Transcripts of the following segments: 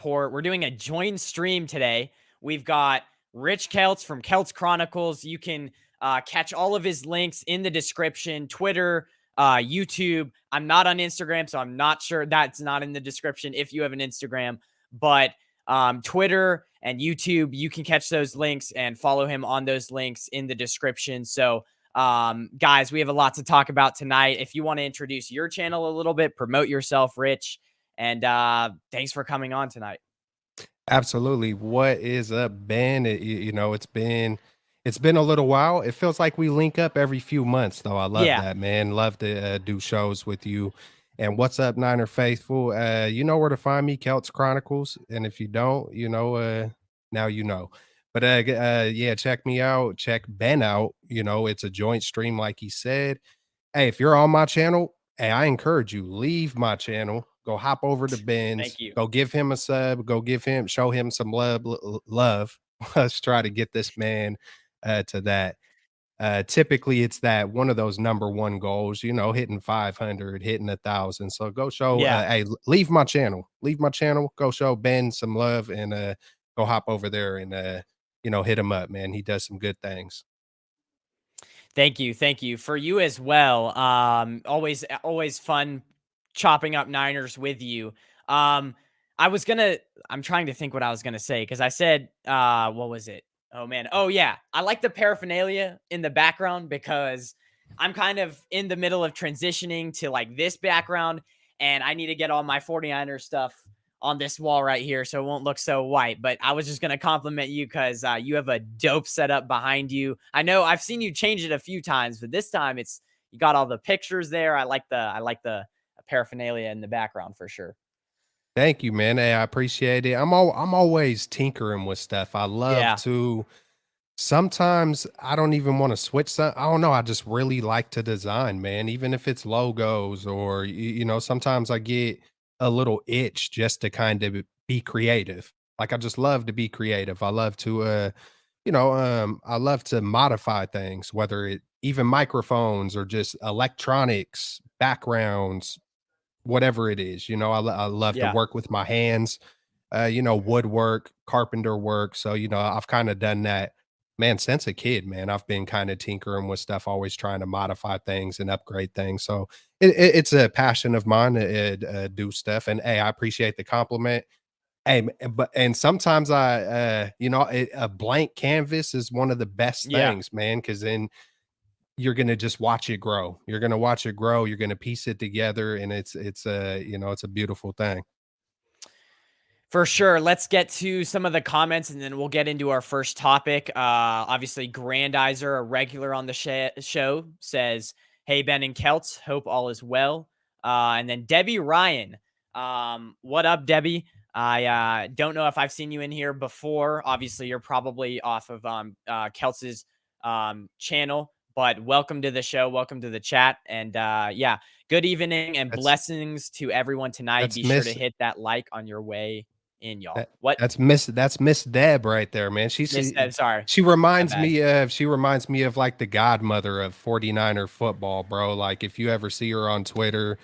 support. We're doing a joint stream today. We've got Rich Keltz from Keltz Chronicles. You can catch all of his links in the description. Twitter, YouTube. I'm not on Instagram, so I'm not sure that's not in the description if you have an Instagram. But Twitter and YouTube, you can catch those links and follow him on those links in the description. So, guys, we have a lot to talk about tonight. If you want to introduce your channel a little bit, promote yourself, Rich. And thanks for coming on tonight. Absolutely. What is up, Ben? It's been a little while. It feels like we link up every few months, though. I love Yeah. that, man. Love to do shows with you. And what's up, Niner faithful? You know where to find me, Keltz Chronicles. And if you don't, now you know. But yeah, check me out. Check Ben out. It's a joint stream, like he said. Hey, if you're on my channel, hey, I encourage you, leave my channel, go hop over to Ben's, Thank you. go give him a sub, show him some love. Let's try to get this man to that. Typically it's that one of those number one goals, hitting 500, hitting 1,000. So go show, Yeah. hey, leave my channel, go show Ben some love and go hop over there and hit him up, man. He does some good things. Thank you. Thank you. For you as well. Always fun chopping up Niners with you. I'm trying to think what I was gonna say because I said, what was it? Oh man. Oh yeah. I like the paraphernalia in the background because I'm kind of in the middle of transitioning to like this background and I need to get all my 49ers stuff on this wall right here so it won't look so white. But I was just going to compliment you because you have a dope setup behind you. I know I've seen you change it a few times, but this time you got all the pictures there. I like the paraphernalia in the background for sure. Thank you, man. Hey, I appreciate it. I'm always tinkering with stuff. I love Yeah. to sometimes I don't even want to switch some. I don't know. I just really like to design, man. Even if it's logos or sometimes I get a little itch just to kind of be creative. Like I just love to be creative. I love to I love to modify things, whether it even microphones or just electronics, backgrounds, whatever it is. I love to Yeah. work with my hands, woodwork, carpenter work. So, I've kind of done that, man, since a kid, man. I've been kind of tinkering with stuff, always trying to modify things and upgrade things. So it's a passion of mine to do stuff. And hey, I appreciate the compliment. Hey, and sometimes a blank canvas is one of the best Yeah. things, man, because then you're gonna just watch it grow. You're gonna watch it grow. You're gonna piece it together, and it's a beautiful thing. For sure. Let's get to some of the comments and then we'll get into our first topic. Obviously, Grandizer, a regular on the show, says, "Hey, Ben and Keltz, hope all is well." And then Debbie Ryan. What up, Debbie? I don't know if I've seen you in here before. Obviously, you're probably off of Keltz's channel, but welcome to the show. Welcome to the chat. And yeah, good evening and That's blessings to everyone tonight. that's Be sure to Miss hit that like on your way in, y'all. that What? that's Miss Deb right there, man. Sorry. She My reminds bad. me of like the godmother of 49er football, bro. Like if you ever see her on Twitter,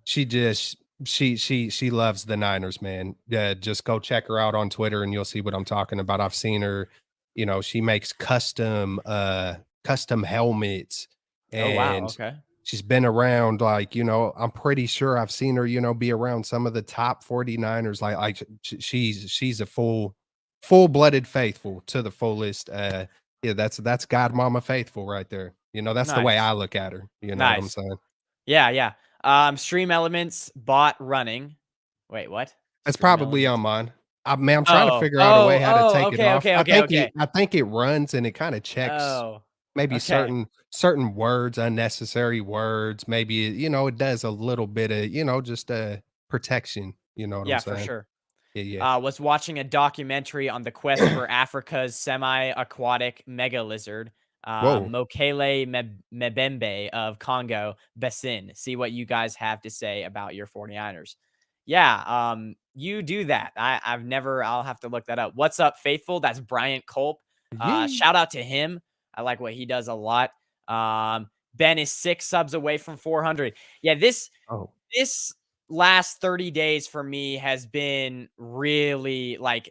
she just she loves the Niners, man. Yeah, just go check her out on Twitter and you'll see what I'm talking about. I've seen her, she makes custom helmets Oh, wow. and Okay. she's been around like, I'm pretty sure I've seen her, be around some of the top 49ers. Like she's a full-blooded faithful to the fullest. Yeah, that's godmama faithful right there. That's the way Nice. I look at her. You know what I'm Nice. saying? Yeah, yeah. Stream Elements bot running. Wait, what? It's Stream probably on Elements. mine. I'm trying to Oh, figure out a way oh, how to oh, take it okay, off. okay, I okay, think it okay. I think it runs and it kinda checks Oh, maybe okay. certain words, unnecessary words. Maybe, it does a little bit of, just protection. You know what I'm Yeah, for saying? sure. Yeah, yeah. Was watching a documentary on the quest for Africa's semi-aquatic mega lizard, Whoa. Mebembe of Congo Basin. See what you guys have to say about your 49ers. Yeah, you do that. I'll have to look that up. What's up, Faithful? That's Bryant Culp. Yeah. Shout out to him. I like what he does a lot. Ben is 6 subs away from 400. Yeah, this Oh. this last 30 days for me has been really like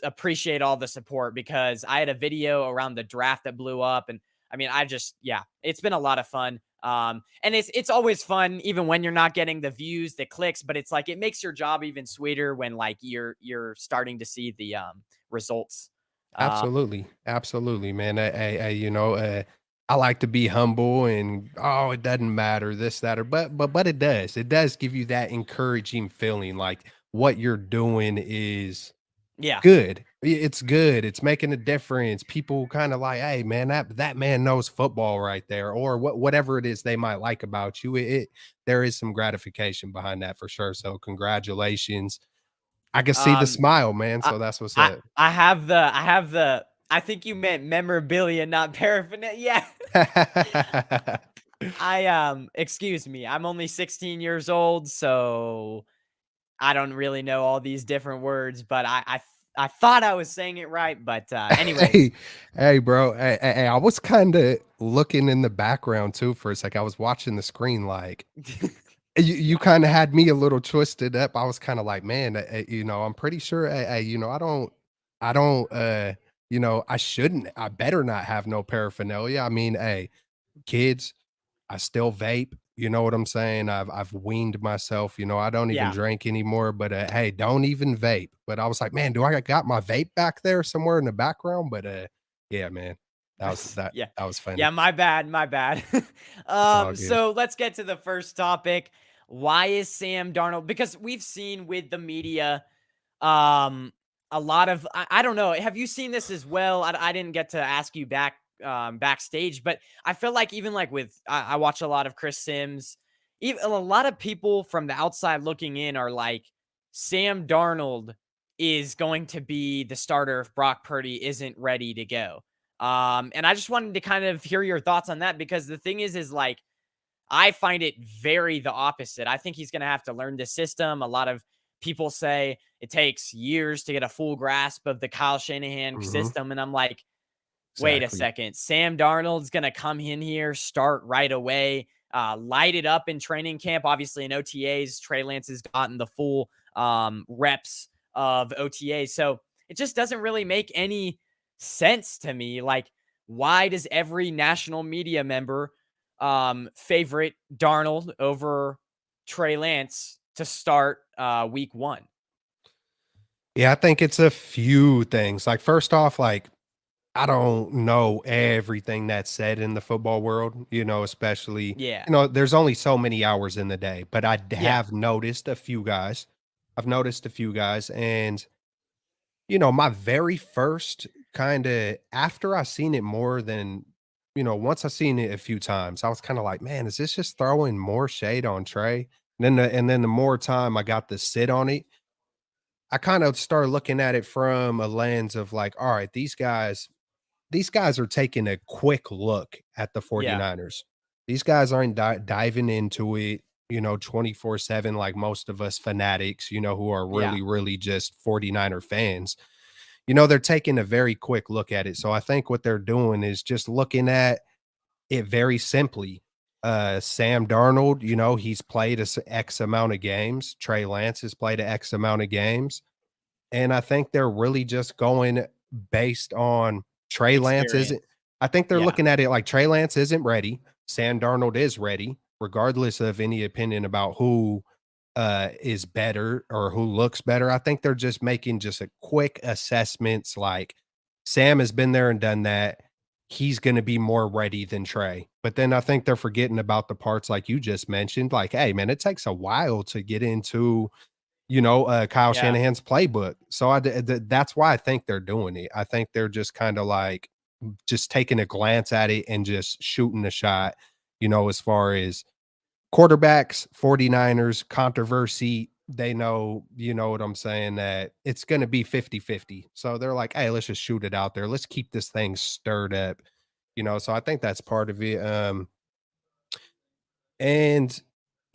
appreciate all the support because I had a video around the draft that blew up, and I mean I just yeah, it's been a lot of fun. And it's always fun even when you're not getting the views, the clicks, but it's like it makes your job even sweeter when like you're starting to see the results. Uh Absolutely, absolutely, man. I like to be humble and oh, it doesn't matter this, that, or but it does. It does give you that encouraging feeling, like what you're doing is yeah. good. It's good. It's making a difference. People kind of like, hey, man, that man knows football right there, or whatever it is they might like about you. There is some gratification behind that for sure. So congratulations. I can see the Um smile, man. I So that's what's I up. I have the I think you meant memorabilia, not paraphernalia. Yeah. Excuse me. I'm only 16 years old, so I don't really know all these different words, but I thought I was saying it right, but anyways. Hey, hey, bro. Hey, I was kind of looking in the background too for a sec. I was watching the screen, like you Yeah. kind of had me a little twisted up. I was kind of like, man, I'm pretty sure, I don't, I shouldn't, I better not have no paraphernalia. I mean, hey, kids, I still vape, you know what I'm saying? I've weaned myself, I don't even Yeah. drink anymore, but, hey, don't even vape. But I was like, "Man, do I got my vape back there somewhere in the background?" But, yeah, man, Yeah. that was Yeah, funny. my bad, my bad. It's all good. So let's get to the first topic. Why is Sam Darnold, because we've seen with the media, um, a lot of I don't know. Have you seen this as well? I didn't get to ask you backstage, but I feel like even like with I watch a lot of Chris Sims. Even a lot of people from the outside looking in are like Sam Darnold is going to be the starter if Brock Purdy isn't ready to go. And I just wanted to kind of hear your thoughts on that because the thing is like I find it very the opposite. I think he's going to have to learn the system. A lot of people say it takes years to get a full grasp of the Kyle Shanahan Mhm, system. And I'm like, wait a exactly. second. Sam Darnold's going to come in here, start right away, light it up in training camp. Obviously, in OTAs, Trey Lance has gotten the full reps of OTAs. So it just doesn't really make any sense to me. Like, why does every national media member favorite Darnold over Trey Lance to start week one? Yeah, I think it's a few things. Like, first off, like, I don't know everything that's said in the football world, especially, Yeah. there's only so many hours in the day, but Yeah. have noticed a few guys. I've noticed a few guys, and my very first kinda after I seen it more than once I seen it a few times, I was kinda like, "Man, is this just throwing more shade on Trey?" And then the more time I got to sit on it, I kind of started looking at it from a lens of like, "All right, these guys are taking a quick look at the Yeah. 49ers. These guys aren't diving into it, 24/7 like most of us fanatics, who are Yeah. really, really just 49er fans. They're taking a very quick look at it. So I think what they're doing is just looking at it very simply. Sam Darnold, he's played X amount of games. Trey Lance has played a X amount of games. And I think they're really just going based on Trey Lance isn't. Experience. I think they're Yeah. looking at it like Trey Lance isn't ready. Sam Darnold is ready, regardless of any opinion about who is better or who looks better. I think they're just making just a quick assessments like Sam has been there and done that. He's going to be more ready than Trey. But then I think they're forgetting about the parts like you just mentioned. Like, hey, man, it takes a while to get into Kyle Yeah. Shanahan's playbook. So that's why I think they're doing it. I think they're just kinda like just taking a glance at it and just shooting a shot, as far as quarterbacks, 49ers, controversy, they know, you know what I'm saying, that it's gonna be 50-50. So they're like, "Hey, let's just shoot it out there. Let's keep this thing stirred up." So I think that's part of it. And,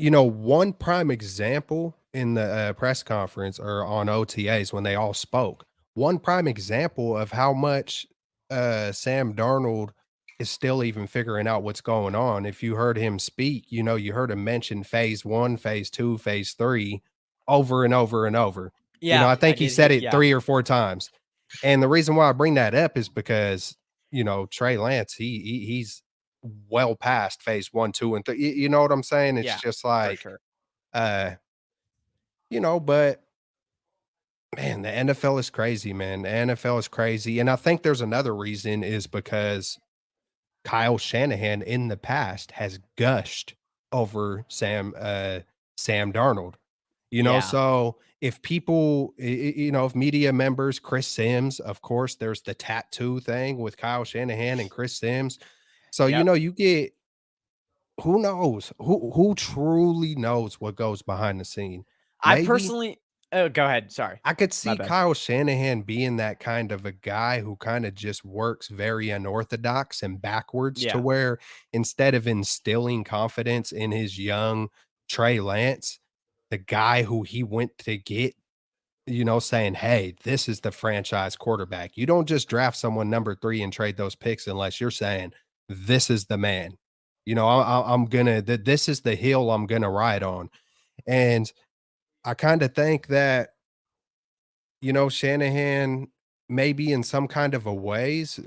one prime example in the press conference or on OTAs when they all spoke, one prime example of how much Sam Darnold is still even figuring out what's going on. If you heard him speak, you heard him mention phase 1, phase 2, phase 3 over and over and over. Yeah, I I think he did said hear. it Yeah, 3 or 4 times. And the reason why I bring that up is because, Trey Lance, he's well past phase 1, 2, and 3. You know what I'm saying? It's yeah, just for like, sure. uh, but man, the NFL is crazy, man. The NFL is crazy. And I think there's another reason is because Kyle Shanahan in the past has gushed over Sam Darnold. Yeah, So if people, if media members, Chris Sims, of course, there's the tattoo thing with Kyle Shanahan and Chris Sims. So, yep. you get who knows who truly knows what goes behind the scene. I Maybe personally. Oh, go ahead. Sorry, I could my see bad. Kyle Shanahan being that kind of a guy who kind of just works very unorthodox and backwards to Yeah, where instead of instilling confidence in his young Trey Lance, the guy who he went to get, saying, "Hey, this is the franchise quarterback." You don't just draft someone number 3 and trade those picks unless you're saying, "This is the man." I'm gonna this is the hill I'm gonna ride on. And I kind of think that Shanahan maybe in some kind of a ways,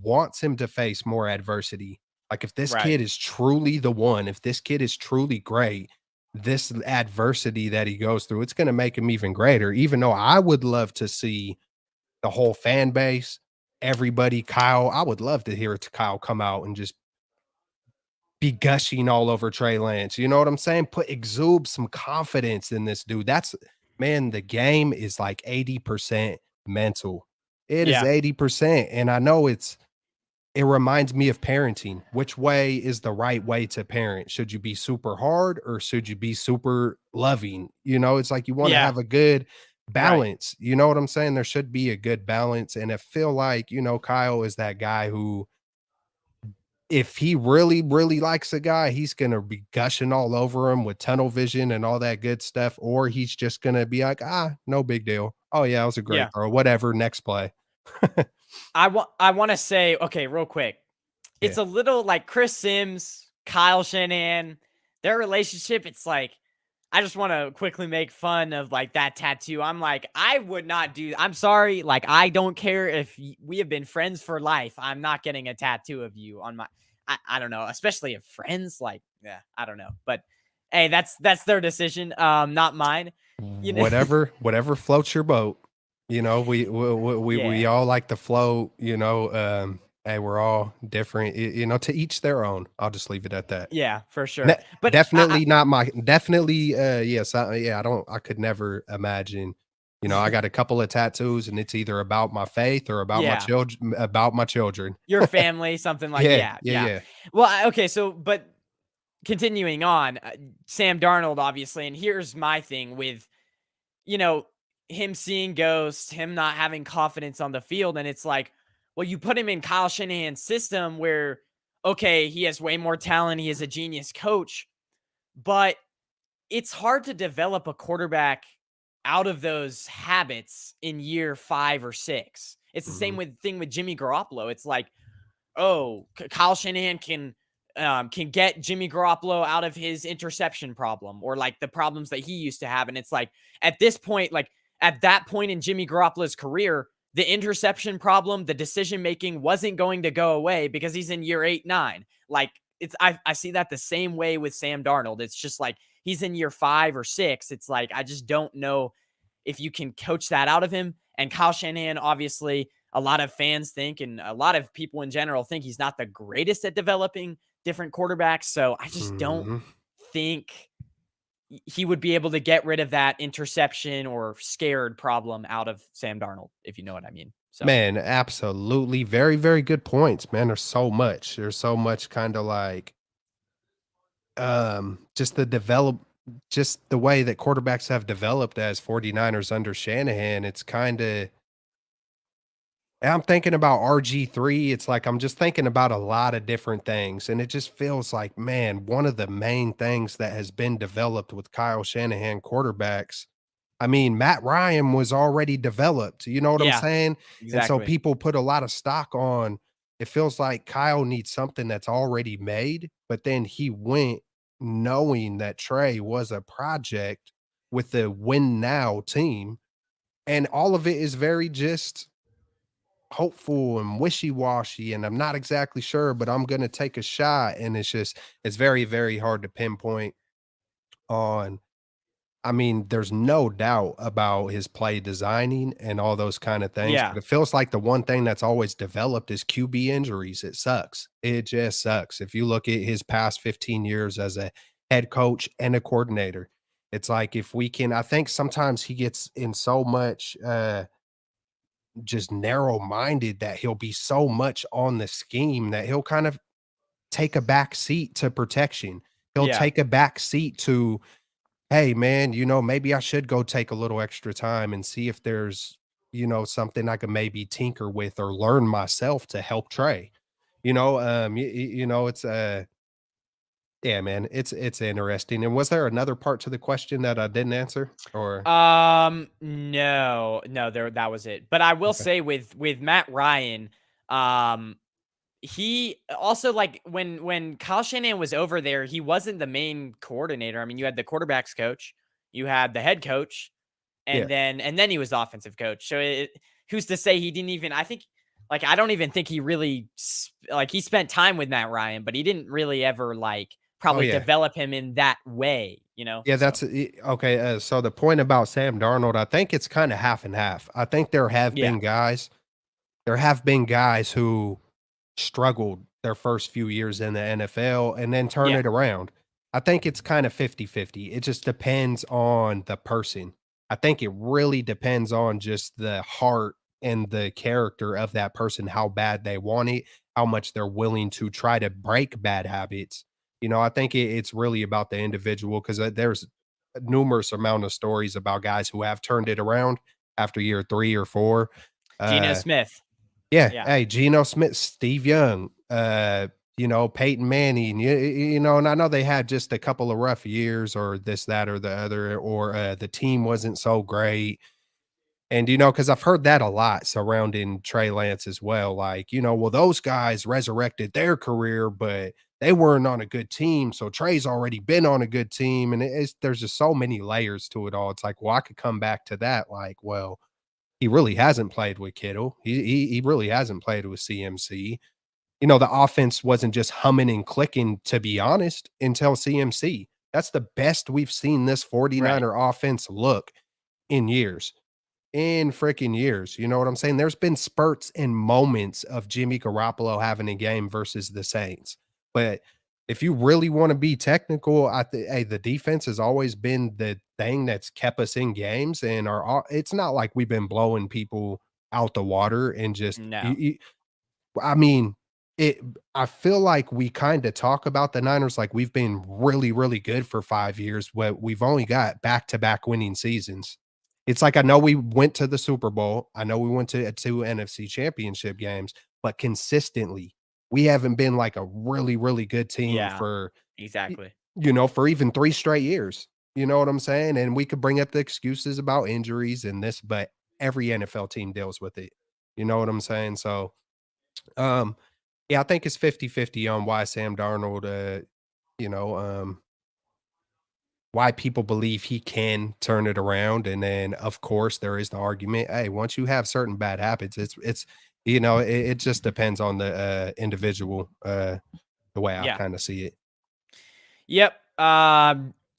wants him to face more adversity. Like if this right. kid is truly the one, if this kid is truly great, this adversity that he goes through, it's going to make him even greater. Even though I would love to see the whole fan base, everybody, Kyle, I would love to hear Kyle come out and just be gushing all over Trey Lance. You know what I'm saying? Exude some confidence in this dude. That's man, the game is like 80% mental. It is Yeah, 80%. And I know it reminds me of parenting. Which way is the right way to parent? Should you be super hard or should you be super loving? It's like you want to yeah, have a good right. balance. You know what I'm saying? There should be a good balance. And I feel like, Kyle is that guy who if he really, really likes a guy, he's gonna be gushing all over him with tunnel vision and all that good stuff, or he's just gonna be like, no big deal. Oh yeah, it was a great Yeah. throw. Whatever, next play. I wanna say, okay, real quick. It's Yeah. a little like Chris Sims, Kyle Shanahan, their relationship, it's like I just wanna quickly make fun of, like, that tattoo. I'm like, I would not do I'm sorry, like, I don't care if we have been friends for life. I'm not getting a tattoo of you on my I don't know, especially if friends, like, yeah, I don't know. But, hey, that's their decision, not mine. You know. Whatever floats your boat. We Yeah. all like to float, hey, we're all different, to each their own. I'll just leave it at that. Yeah, for sure. Ne But definitely not my definitely, yes, I could never imagine, I got a couple of tattoos and it's either about my faith or yeah. about my children. Your family, something like Yeah, yeah, yeah, yeah. yeah. Well, okay, so but continuing on, Sam Darnold, obviously, and here's my thing with, you know, him seeing ghosts, him not having confidence on the field, and it's like, well, you put him in Kyle Shanahan's system where, okay, he has way more talent, he is a genius coach, but it's hard to develop a quarterback out of those habits in year 5 or 6. It's the same Mhm, with thing with Jimmy Garoppolo. It's like, oh, Kyle Shanahan can get Jimmy Garoppolo out of his interception problem or like the problems that he used to have. And it's like at this point, like at that point in Jimmy Garoppolo's career, the interception problem, the decision making wasn't going to go away because he's in year 8, 9. Like I see that the same way with Sam Darnold. It's just like he's in year 5 or 6. It's like I just don't know if you can coach that out of him. And Kyle Shanahan, obviously, a lot of fans think, and a lot of people in general think he's not the greatest at developing different quarterbacks. So I just don't mhm. think he would be able to get rid of that interception or scared problem out of Sam Darnold, if you know what I mean. So Man, absolutely. Very, very good points, man. There's so much kinda like, just just the way that quarterbacks have developed as 49ers under Shanahan, it's kinda I'm thinking about RG3. It's like I'm just thinking about a lot of different things. And it just feels like, man, one of the main things that has been developed with Kyle Shanahan quarterbacks. I mean, Matt Ryan was already developed. You know what I'm yeah, saying? And so exactly. people put a lot of stock on. it feels like Kyle needs something that's already made, but then he went knowing that Trey was a project with the win now team. And all of it is very just hopeful and wishy-washy. And I'm not exactly sure, but I'm going to take a shot. And it's very, very hard to pinpoint on. I mean, there's no doubt about his play designing and all those kind of things, Yeah. but it feels like the one thing that's always developed is QB injuries. It sucks. It just sucks. If you look at his past 15 years as a head coach and a coordinator, it's like if we can I think sometimes he gets in so much just narrow-minded that he'll be so much on the scheme that he'll kind of take a back seat to protection. He'll Yeah. take a back seat to, "Hey, man, maybe I should go take a little extra time and see if there's, something I could maybe tinker with or learn myself to help Trey." It's, yeah, man, it's interesting. And was there another part to the question that I didn't answer? Or No, no, that was it. But I will okay. say with Matt Ryan, um, he also like when Kyle Shanahan was over there, he wasn't the main coordinator. I mean, you had the quarterbacks coach, you had the head coach, Yeah. and then he was the offensive coach. So who's to say he didn't even? I think like I don't even think he really like he spent time with Matt Ryan, but he didn't really ever like Oh, probably yeah. develop him in that way, you know. Yeah, So okay, so the point about Sam Darnold, I think it's kinda half and half. I think yeah, there have been guys who struggled their first few years in the NFL and then turn yeah, it around. I think it's kind of 50-50. It just depends on the person. I think it really depends on just the heart and the character of that person, how bad they want it, how much they're willing to try to break bad habits. I think it's really about the individual because there's numerous amount of stories about guys who have turned it around after year 3 or 4. Geno Uh, Smith, yeah, yeah, hey, Geno Smith, Steve Young, Peyton Manning, and I know they had just a couple of rough years or this, that, or the other, or the team wasn't so great. And, because I've heard that a lot surrounding Trey Lance as well. Like, well, those guys resurrected their career, but they weren't on a good team. So Trey's already been on a good team. And there's just so many layers to it all. It's like, well, I could come back to that. Like, well, he really hasn't played with Kittle. He really hasn't played with CMC. The offense wasn't just humming and clicking, to be honest, until CMC. That's the best we've seen this right. 49er offense look in years. In freaking years. You know what I'm saying? There's been spurts and moments of Jimmy Garoppolo having a game versus the Saints. But if you really want to be technical, hey, the defense has always been the thing that's kept us in games, and it's not like we've been blowing people out the water and just No, I mean, it I feel like we kinda talk about the Niners like we've been really, really good for 5 years, but we've only got back-to-back winning seasons. It's like I know we went to the Super Bowl, I know we went to 2 NFC championship games, but consistently, we haven't been like a really, really good team yeah, for, y exactly. for even 3 straight years. You know what I'm saying? And we could bring up the excuses about injuries and this, but every NFL team deals with it. You know what I'm saying? So, um yeah, I think it's 50-50 on why Sam Darnold, you know, um, why people believe he can turn it around. And then, of course, there is the argument. Hey, once you have certain bad habits, it just depends on the individual, the way I Yeah. kind of see it. Yep.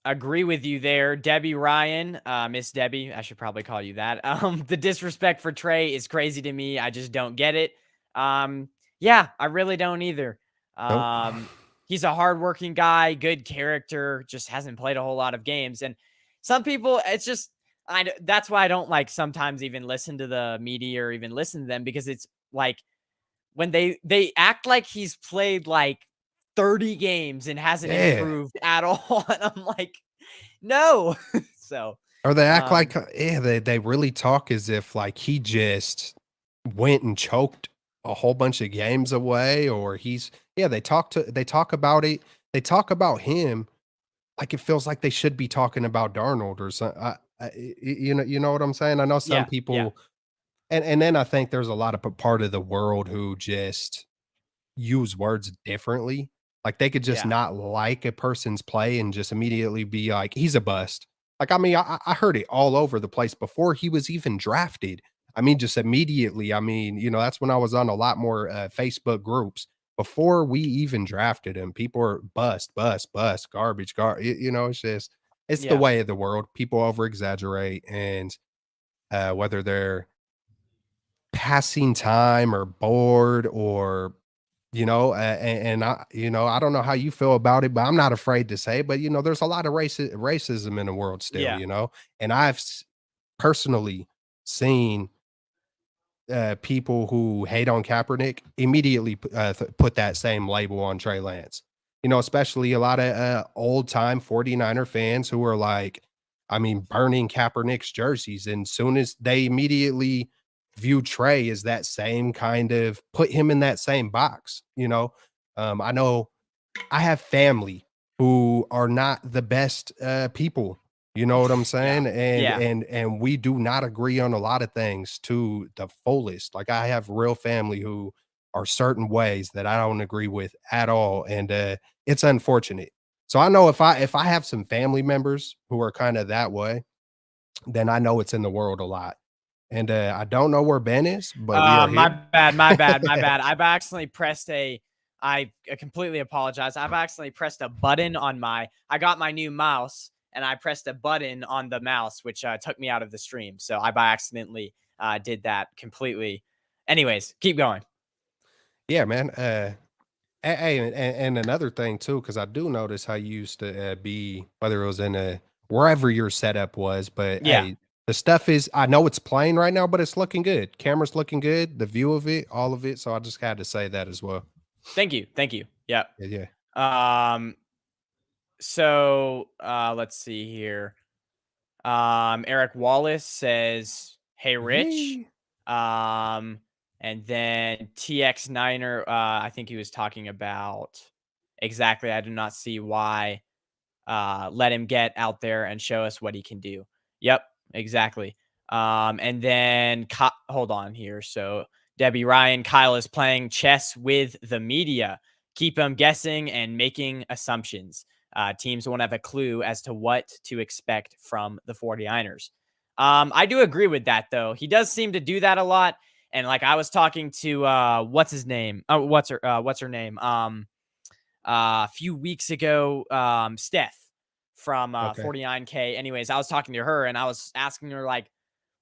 Agree with you there. Debbie Ryan, Miss Debbie, I should probably call you that. The disrespect for Trey is crazy to me. I just don't get it. Yeah, I really don't either. Nope. Um, he's a hardworking guy, good character, just hasn't played a whole lot of games. And some people, it's just, that's why I don't like sometimes even listen to the media or even listen to them because it's like when they act like he's played like 30 games and hasn't Yeah. improved at all, and I'm like, "No." So, Or they act um, like, yeah, they really talk as if like he just went and choked a whole bunch of games away, or yeah, they talk about it. They talk about him like it feels like they should be talking about Darnold or something. You know what I'm saying? I know some yeah, yeah, people, and then I think there's a lot of part of the world who just use words differently. Like, they could just Yeah. not like a person's play and just immediately be like, "He's a bust." Like, I mean, I heard it all over the place before he was even drafted. I mean, just immediately, I mean, that's when I was on a lot more, Facebook groups. Before we even drafted him, people are bust, bust, bust, garbage, it's the Yeah. way of the world. People over exaggerate, and, whether they're passing time or bored or I don't know how you feel about it, but I'm not afraid to say, but there's a lot of racism in the world still, Yeah. and I've personally seen people who hate on Kaepernick immediately put that same label on Trey Lance. Especially a lot of old time 49er fans who are like, I mean, burning Kaepernick's jerseys. And soon as they immediately view Trey as that same kind of put him in that same box, I know I have family who are not the best, people, you know what I'm Yeah. saying? And Yeah. and and we do not agree on a lot of things to the fullest. Like, I have real family who are certain ways that I don't agree with at all, and, it's unfortunate. So I know if I have some family members who are kinda that way, then I know it's in the world a lot. And, I don't know where Ben is, but we are My here. bad, my bad, my bad. I've accidentally pressed a I completely apologize. I've accidentally pressed a button on I got my new mouse and I pressed a button on the mouse, which took me out of the stream. So I by accidentally did that completely. Anyways, keep going. Yeah, man, hey, and another thing too, because I do notice how you used to be, whether it was in a wherever your setup was, but Yeah. hey, the stuff is, I know it's playing right now, but it's looking good. Camera's looking good, the view of it, all of it. So I just had to say that as well. Thank you. Thank you. Yeah. Yeah, yeah. Um, so let's see here. Eric Wallace says, "Hey, Rich." Yay. Um, and then TX Niner, I think he was talking about exactly. I do not see why. Let him get out there and show us what he can do. Yep, exactly. And then hold on here. So Debbie Ryan, Kyle is playing chess with the media. Keep them guessing and making assumptions. Teams won't have a clue as to what to expect from the 49ers. I do agree with that, though. He does seem to do that a lot. And like I was talking to what's his name? Oh, what's her name? A few weeks ago, Steph from Okay. 49K. Anyways, I was talking to her and I was asking her like,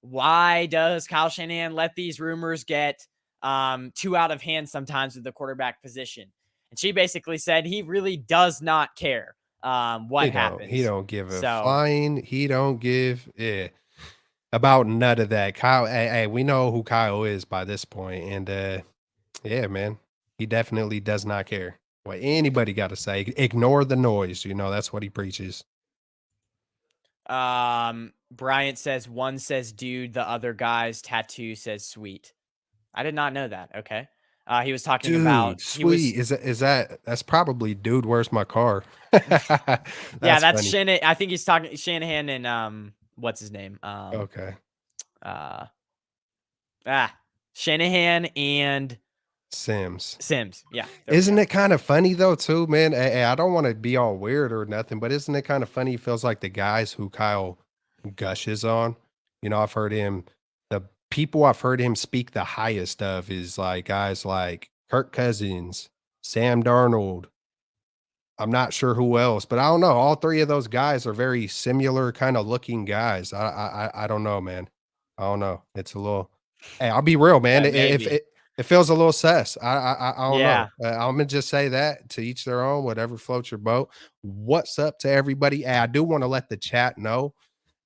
why does Kyle Shanahan let these rumors get too out of hand sometimes with the quarterback position? And she basically said he really does not care what He happens. don't give a So flying, he don't give about none of that. Kyle, hey, we know who Kyle is by this point, and yeah, man, he definitely does not care what anybody got to say. Ignore the noise. That's what he preaches. Bryant says one says dude, the other guy's tattoo says sweet. I did not know that. Okay. He was talking about Dude, sweet. That's probably dude, where's my car? yeah, That's that's funny. Shanahan. I think he's talking Shanahan and what's his name? Okay. Uh Shanahan and Sims. Sims. Yeah, there we Isn't go. it kind of funny though too, man? I don't want to be all weird or nothing, but isn't it kind of funny? It feels like the guys who Kyle gushes on. I've heard him the people I've heard him speak the highest of is like guys like Kirk Cousins, Sam Darnold. I'm not sure who else, but I don't know. All three of those guys are very similar kind of looking guys. I don't know, man. I don't know. It's a little. Hey, I'll be real, man. If Maybe. it feels a little sus. I don't know. Yeah. I'm gonna just say that to each their own. Whatever floats your boat. What's up to everybody? Hey, I do want to let the chat know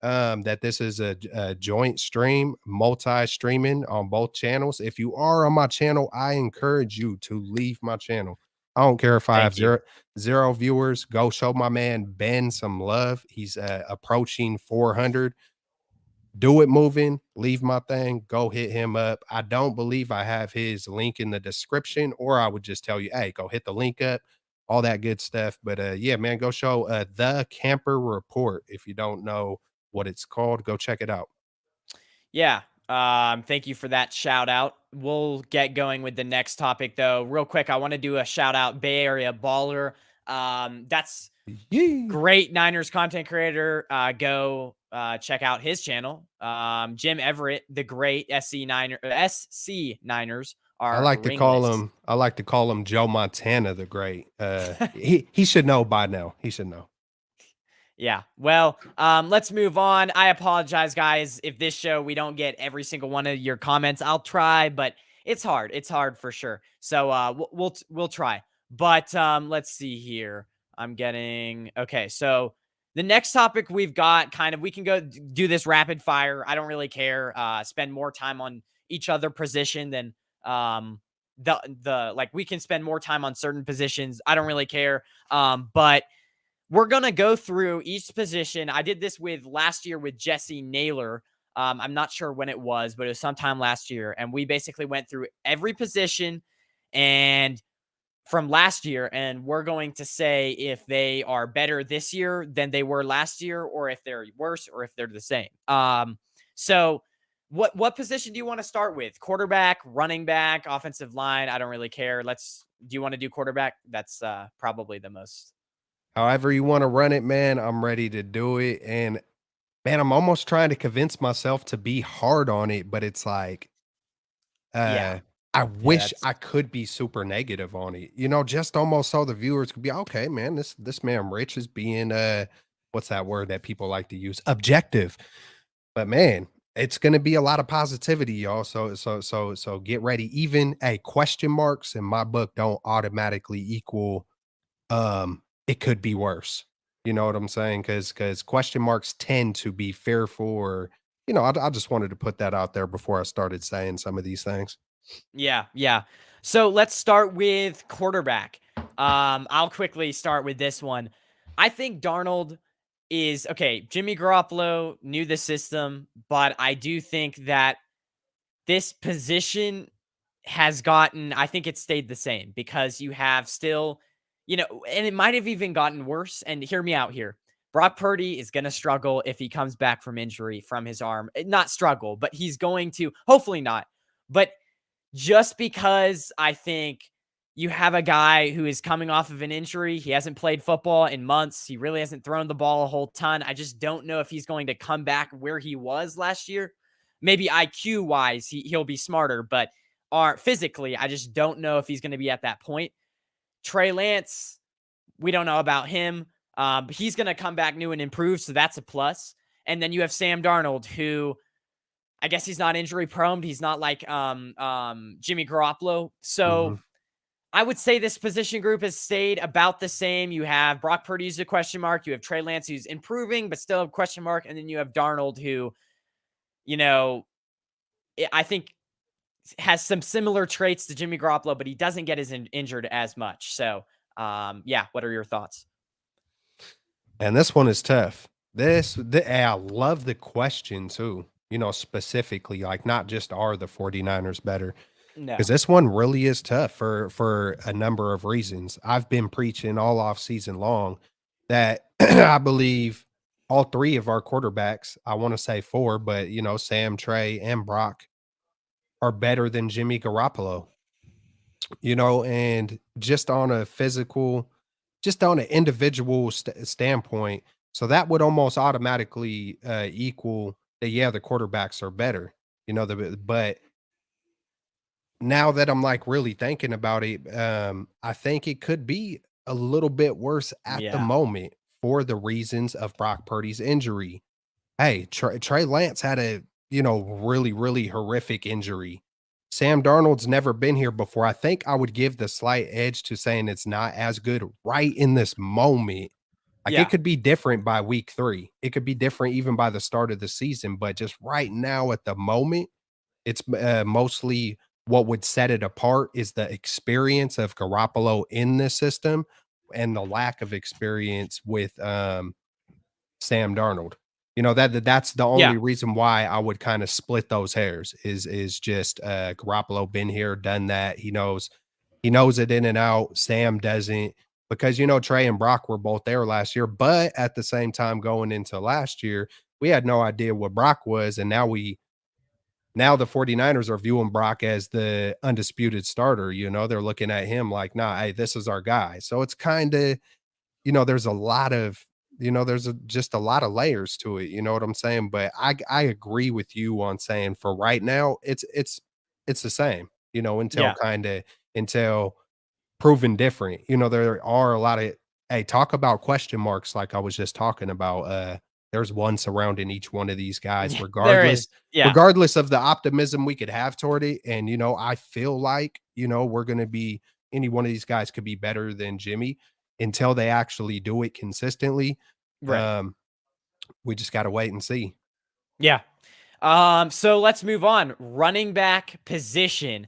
that this is a joint stream, multi-streaming on both channels. If you are on my channel, I encourage you to leave my channel. I don't care if I have Thank you. zero viewers. Go show my man Ben some love. He's approaching 400. Do it moving. Leave my thing. Go hit him up. I don't believe I have his link in the description, or I would just tell you, hey, go hit the link up. All that good stuff. But yeah, man, go show the Camper Report. If you don't know what it's called, go check it out. Yeah. Thank you for that shout out. We'll get going with the next topic though. Real quick, I want to do a shout out Bay Area baller. That's Yeah. great Niners content creator. Go check out his channel. Jim Everett, the great SC Niners are ringless. I like to call him Joe Montana the Great. He should know by now. He should know. Yeah. Well, let's move on. I apologize, guys, if this show we don't get every single one of your comments. I'll try, but it's hard. It's hard for sure. So we'll try. But let's see here. I'm getting okay. So the next topic we've got, kind of, we can go do this rapid fire. I don't really care. Spend more time on each other position than the like we can spend more time on certain positions. I don't really care. But we're going to go through each position. I did this with last year with Jesse Naylor. I'm not sure when it was, but it was sometime last year. And we basically went through every position and from last year. And we're going to say if they are better this year than they were last year, or if they're worse, or if they're the same. So what position do you want to start with? Quarterback, running back, offensive line? I don't really care. Do you want to do quarterback? That's probably the most. However you want to run it, man, I'm ready to do it. And man, I'm almost trying to convince myself to be hard on it, but it's like, Yeah. I Yeah, wish that's I could be super negative on it. Just almost so the viewers could be okay, man. This man Rich is being what's that word that people like to use? Objective. But man, it's gonna be a lot of positivity, y'all. So get ready. Even question marks in my book don't automatically equal it could be worse. You know what I'm saying? Because question marks tend to be fearful or I just wanted to put that out there before I started saying some of these things. yeah, yeah. So let's start with quarterback. I'll quickly start with this one. I think Darnold is okay. Jimmy Garoppolo knew the system, but I do think that this position has gotten, I think it stayed the same because you have still, and it might have even gotten worse. And hear me out here. Brock Purdy is going to struggle if he comes back from injury from his arm. Not struggle, but he's going to, hopefully not. But just because I think you have a guy who is coming off of an injury, he hasn't played football in months. He really hasn't thrown the ball a whole ton. I just don't know if he's going to come back where he was last year. Maybe IQ wise, he'll be smarter, but physically, I just don't know if he's going to be at that point. Trey Lance, we don't know about him. He's going to come back new and improved, so that's a plus. And then you have Sam Darnold, who I guess he's not injury prone. He's not like Jimmy Garoppolo. So Mhm. I would say this position group has stayed about the same. You have Brock Purdy who's a question mark. You have Trey Lance who's improving, but still a question mark. And then you have Darnold who, you know, I think has some similar traits to Jimmy Garoppolo, but he doesn't get as injured as much. So, yeah, what are your thoughts? And this one is tough. I love the question too, specifically, like not just are the 49ers better, because No. this one really is tough for a number of reasons. I've been preaching all off season long that I believe all three of our quarterbacks, I want to say four, but Sam, Trey, and Brock are better than Jimmy Garoppolo. And just on an individual standpoint, so that would almost automatically equal that, yeah, the quarterbacks are better, but now that I'm like really thinking about it, I think it could be a little bit worse at the Yeah. moment for the reasons of Brock Purdy's injury. Hey, Trey Lance had a, really, really horrific injury. Sam Darnold's never been here before. I think I would give the slight edge to saying it's not as good right in this moment. Like it Yeah. could be different by week 3. It could be different even by the start of the season, but just right now at the moment, it's mostly what would set it apart is the experience of Garoppolo in this system and the lack of experience with Sam Darnold. That's the Yeah. only reason why I would kind of split those hairs is just Garoppolo been here, done that. He knows it in and out. Sam doesn't because Trey and Brock were both there last year, but at the same time going into last year, we had no idea what Brock was, and now the 49ers are viewing Brock as the undisputed starter, they're looking at him like, "Nah, hey, this is our guy." So it's kinda there's a lot of just a lot of layers to it, you know what I'm saying? But I agree with you on saying for right now, it's the same, Yeah. until proven different. There are a lot of hey, talk about question marks like I was just talking about. There's one surrounding each one of these guys, There is. Yeah. regardless of the optimism we could have toward it. And I feel like, we're gonna be any one of these guys could be better than Jimmy until they actually do it consistently. Right. Um, we just gotta wait and see. Yeah. So let's move on. Running back position.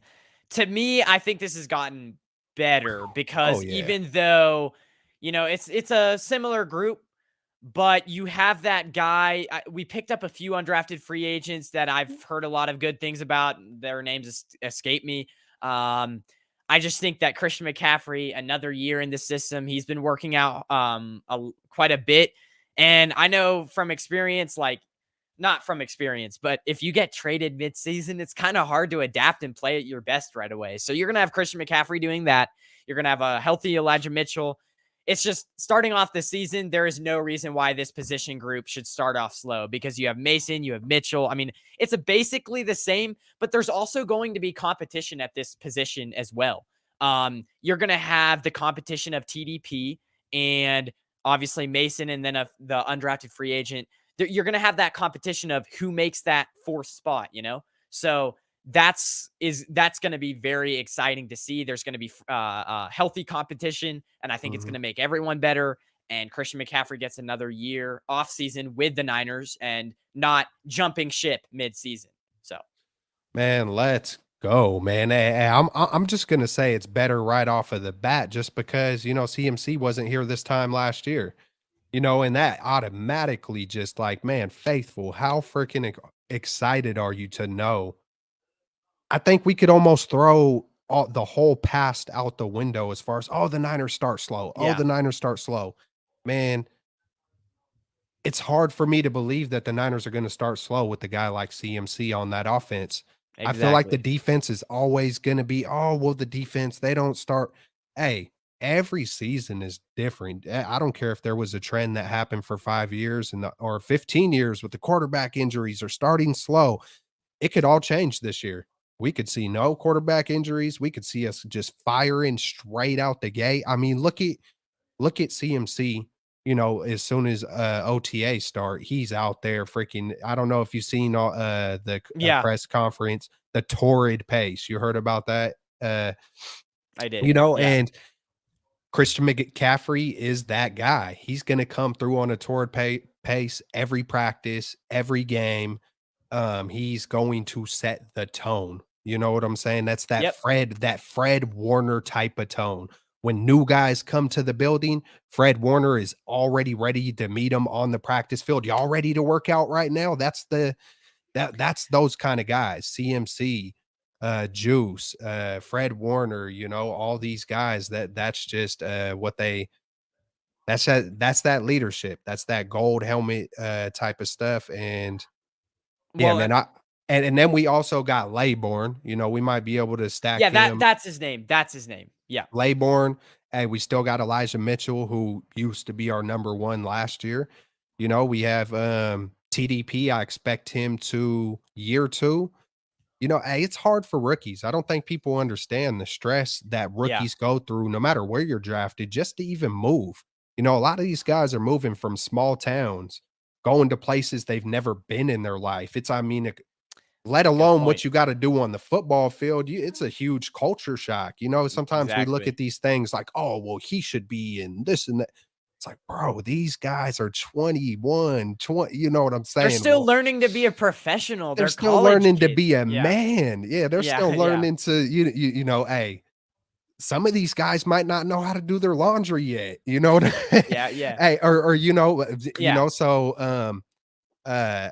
To me, I think this has gotten better Oh because yeah. even though, it's a similar group, but you have that guy. We picked up a few undrafted free agents that I've heard a lot of good things about. Their names escape me. Um, I just think that Christian McCaffrey, another year in the system, he's been working out quite a bit. And I know from experience, like not from experience, but if you get traded midseason, it's kind of hard to adapt and play at your best right away. So you're going to have Christian McCaffrey doing that. You're going to have a healthy Elijah Mitchell. It's just starting off the season, there is no reason why this position group should start off slow because you have Mason, you have Mitchell. I mean, it's basically the same, but there's also going to be competition at this position as well. You're going to have the competition of TDP and obviously Mason and then the undrafted free agent. You're going to have that competition of who makes that fourth spot. So that's going to be very exciting to see. There's going to be healthy competition, and I think it's going Mhm. to make everyone better. And Christian McCaffrey gets another year off season with the Niners and not jumping ship mid season. So Man, let's go, man. I'm just gonna say it's better right off of the bat, just because CMC wasn't here this time last year, and that automatically just like, man, faithful. How freaking excited are you to know? I think we could almost throw the whole past out the window as far as the Niners start slow. Oh, yeah, the Niners start slow, man. It's hard for me to believe that the Niners are gonna start slow with a guy like CMC on that offense. I feel like the exactly. defense is always gonna be, "Oh, well, the defense, they don't start." Hey, every season is different. I don't care if there was a trend that happened for 5 years or 15 years with the quarterback injuries or starting slow. It could all change this year. We could see no quarterback injuries. We could see us just firing straight out the gate. I mean, look at CMC, as soon as OTA start, he's out there freaking. I don't know if you've seen the Yeah, press conference, the torrid pace. You heard about that? Uh, I did. Yeah. and Christian McCaffrey is that guy. He's going to come through on a torrid pace every practice, every game. He's going to set the tone. You know what I'm saying? That's Yep. that Fred Warner type of tone. When new guys come to the building, Fred Warner is already ready to meet them on the practice field. Y'all ready to work out right now? That's those kind of guys. CMC, Juice, Fred Warner, all these guys that's just what they that's that leadership. That's that gold helmet type of stuff. And yeah, Well, man, and then we also got Layborn, we might be able to stack yeah, him. that's his name. That's his name. Yeah. Layborn, hey, we still got Elijah Mitchell, who used to be our number 1 last year. We have, TDP, I expect him to year 2. Hey, it's hard for rookies. I don't think people understand the stress that Yeah. rookies go through no matter where you're drafted just to even move. A lot of these guys are moving from small towns, going to places they've never been in their life. I mean, let Good alone point. what you gotta do on the football field, it's a huge culture shock. Sometimes we look Exactly. at these things like, "Oh, well, he should be in this and that." It's like, "Bro, these guys are 21, 20." You know what I'm They're saying? still Well, learning to be a professional. they're They're still college learning to kids. be a Yeah. man. Yeah, they're Yeah. still Yeah. learning to hey, some of these guys might not know how to do their laundry yet, you know what Yeah. Yeah. Hey, or Yeah. so, uh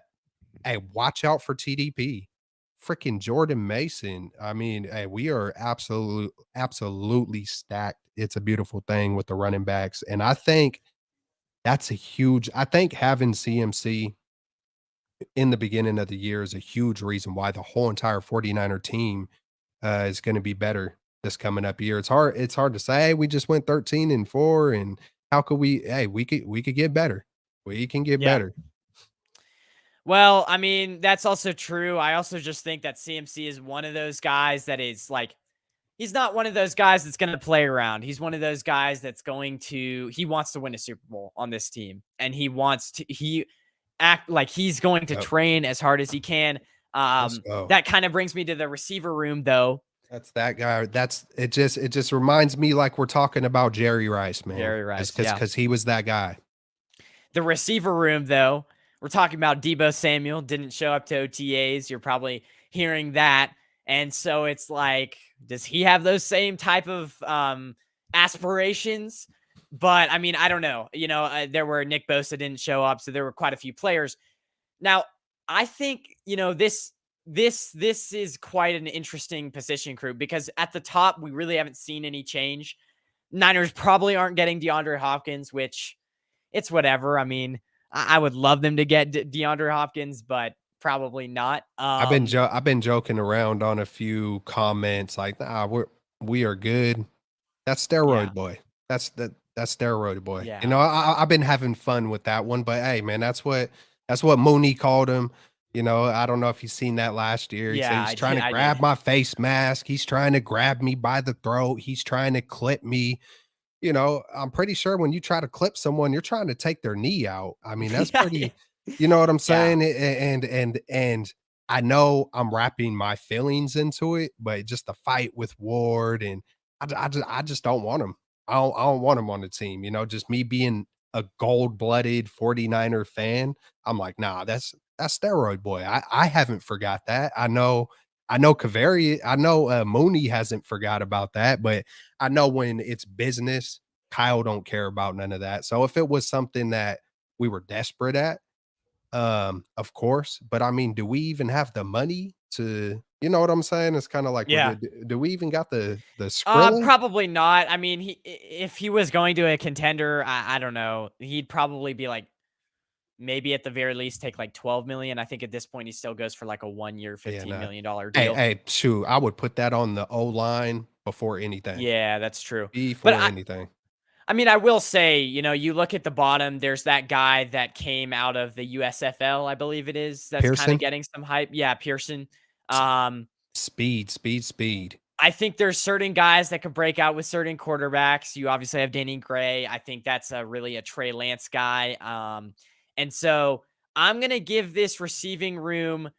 hey, watch out for TDP. Freaking Jordan Mason. I mean, hey, we are absolutely stacked. It's a beautiful thing with the running backs. And I think having CMC, in the beginning of the year is a huge reason why the whole entire 49er team is going to be better this coming up year. It's hard to say, "Hey, we just went 13-4 and how could we hey, we could get better. We can get Yeah. better." Well, I mean, that's also true. I also just think that CMC is one of those guys that is like, he's not one of those guys that's going to play around. He's one of those guys that's he wants to win a Super Bowl on this team. And he act like he's going to Yep. train as hard as he can. Let's go. That kind of brings me to the receiver room, though. That's that guy. It just reminds me like we're talking about Jerry Rice, man. Jerry Just Rice. because Yeah. because he was that guy. The receiver room, though, we're talking about Debo Samuel didn't show up to OTAs. You're probably hearing that. And so it's like, does he have those same type of aspirations? But I mean, I don't know. There were Nick Bosa didn't show up, so there were quite a few players. Now, I think, this is quite an interesting position group because at the top, we really haven't seen any change. Niners probably aren't getting DeAndre Hopkins, which it's whatever. I mean, I would love them to get DeAndre Hopkins, but probably not. I've been joking around on a few comments like, "Nah, we are good." That's Yeah, steroid boy. That's steroid boy. yeah, I've been having fun with that one, but hey, man, that's what Mooney called him. I don't know if you've seen that last year. He said yeah. he's I trying did. to I did. grab my face mask. He's trying to grab me by the throat. He's trying to clip me. I'm pretty sure when you try to clip someone, you're trying to take their knee out. I mean, that's Yeah, yeah, pretty, you know what I'm yeah, saying? And I know I'm wrapping my feelings into it, but just the fight with Ward and I just don't want him. I don't want him on the team. Just me being a gold-blooded 49er fan. I'm like, nah, that's steroid boy. I haven't forgot that. I know Kaveri, I know Mooney hasn't forgot about that, but I know when it's business, Kyle don't care about none of that. So if it was something that we were desperate at, of course, but I mean, do we even have the money to you know what I'm saying? It's kinda like we're yeah. good. Do we even got the Skrilla? Probably not. I mean, if he was going to a contender, I don't know. He'd probably be like, maybe at the very least take like 12 million. I think at this point he still goes for like a 1 year, Yeah, $15 nah. million Hey, deal. hey, shoot, I would put that on the O-line before anything. Yeah, that's true. But Before anything. I mean, I will say, you look at the bottom, there's that guy that came out of the USFL, I believe it is, that's kind of Pearson? getting some hype. Yeah, Pearson. S Um, speed, speed, speed. I think there's certain guys that could break out with certain quarterbacks. You obviously have Danny Gray. I think that's really a Trey Lance guy. And so I'm gonna give this receiving room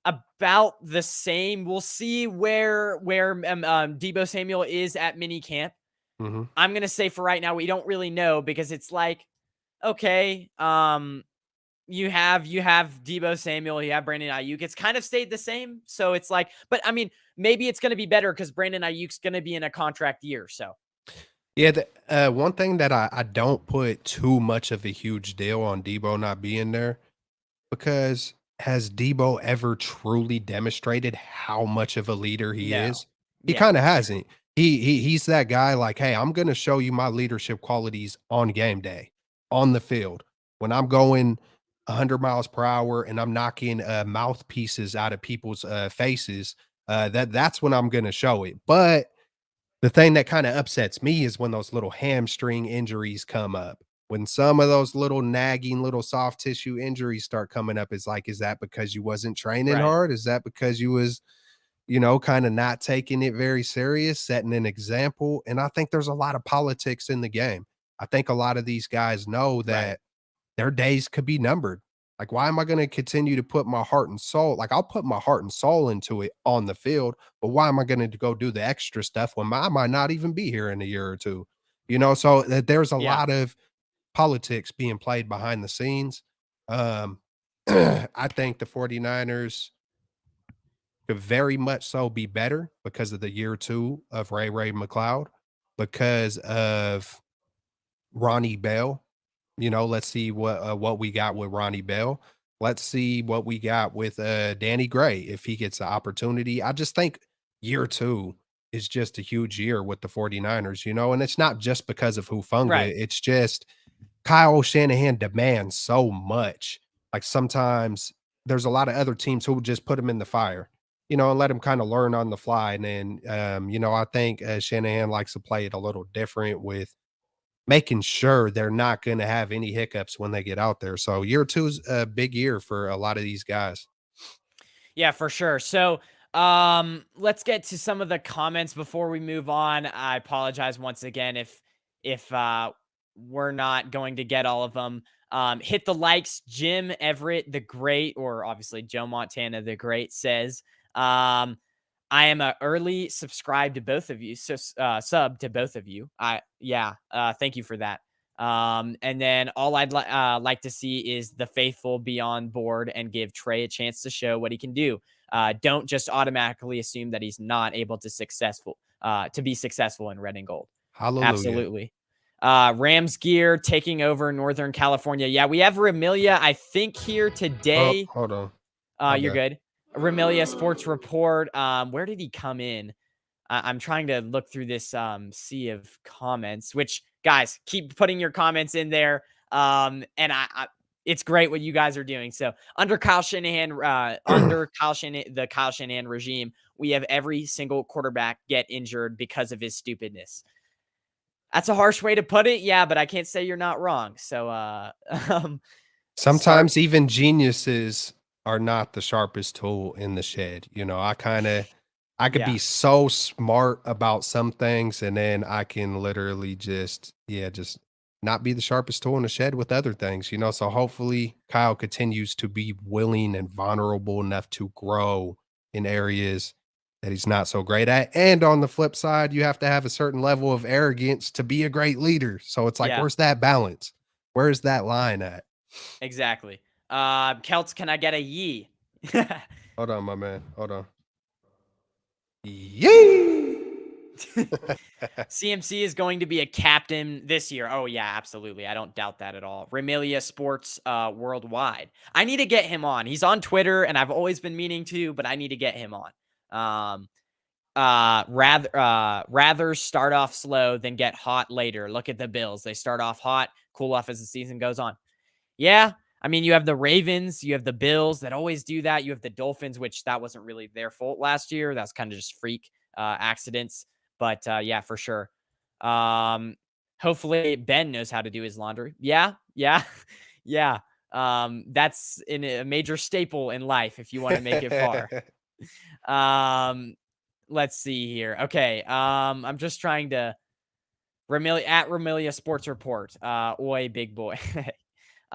about the same. We'll see where Debo Samuel is at mini camp. Mhm. I'm gonna say for right now we don't really know because it's like, okay, you have Debo Samuel, you have Brandon Ayuk. It's kind of stayed the same. So it's like, but I mean, maybe it's gonna be better because Brandon Ayuk's gonna be in a contract year. So Yeah, one thing that I don't put too much of a huge deal on Debo not being there, because has Debo ever truly demonstrated how much of a leader he no. is? He Yeah, kinda that's true. hasn't. He's that guy like, "Hey, I'm gonna show you my leadership qualities on game day, on the field. When I'm going 100 miles per hour and I'm knocking, mouthpieces out of people's, faces, that's when I'm gonna show it." But the thing that kinda upsets me is when those little hamstring injuries come up. When some of those little nagging little soft tissue injuries start coming up, it's like, is that because you wasn't training Right. hard? Is that because you was, kinda not taking it very serious, setting an example? And I think there's a lot of politics in the game. I think a lot of these guys know Right. that their days could be numbered. Like, why am I gonna continue to put my heart and soul like, I'll put my heart and soul into it on the field, but why am I gonna go do the extra stuff when I might not even be here in a year or 2? So that there's a Yeah. lot of politics being played behind the scenes. Um, I think the 49ers could very much so be better because of the year 2 of Ray McLeod, because of Ronnie Bell. Let's see what we got with Ronnie Bell. Let's see what we got with Danny Gray if he gets the opportunity. I just think year 2 is just a huge year with the 49ers, and it's not just because of Hufanga. Right. It's just Kyle Shanahan demands so much. Like sometimes there's a lot of other teams who will just put him in the fire, you know, and let him kind of learn on the fly. And then, you know, I think Shanahan likes to play it a little different with making sure they're not going to have any hiccups when they get out there. So year two is a big year for a lot of these guys. Yeah, for sure. So, let's get to some of the comments before we move on. I apologize once again if we're not going to get all of them. Hit the likes. Jim Everett the Great, or obviously Joe Montana the Great, says, "I am a early subscribe to both of you, so sub to both of you. Thank you for that." And then all I'd like to see is the faithful be on board and give Trey a chance to show what he can do. Don't just automatically assume that he's not able to be successful in red and gold. Hallelujah. Absolutely. Rams gear taking over Northern California. Yeah, we have Remilia, I think, here Oh, today. hold on. My You're bad. good. Remilia Sports Report. Where did he come in? I'm trying to look through this sea of comments, which guys keep putting your comments in there. And it's great what you guys are doing. So under Kyle Shanahan, the Kyle Shanahan regime, we have every single quarterback get injured because of his stupidness. That's a harsh way to put it, yeah, but I can't say you're not wrong. So, um, start, Sometimes even geniuses are not the sharpest tool in the shed. You know, I could yeah, be so smart about some things and then I can literally just not be the sharpest tool in the shed with other things, you know. So hopefully Kyle continues to be willing and vulnerable enough to grow in areas that he's not so great at. And on the flip side, you have to have a certain level of arrogance to be a great leader. So it's like, yeah, where's that balance? Where's that line at? exactly. Keltz, can I get a yee? Hold on, my man. Hold on. Yee! CMC is going to be a captain this year. Oh yeah, absolutely. I don't doubt that at all. Remilia Sports Worldwide. I need to get him on. He's on Twitter, and I've always been meaning to, but I need to get him on. Rather start off slow than get hot later. Look at the Bills. They start off hot, cool off as the season goes on. Yeah. I mean, you have the Ravens, you have the Bills that always do that. You have the Dolphins, which that wasn't really their fault last year. That's kind of just freak accidents. But yeah, for sure. Um, hopefully Ben knows how to do his laundry. Yeah, yeah, yeah. That's a major staple in life if you want to make it far. Um, let's see here. Okay. I'm just trying to Remilia Sports Report. Oi, big boy.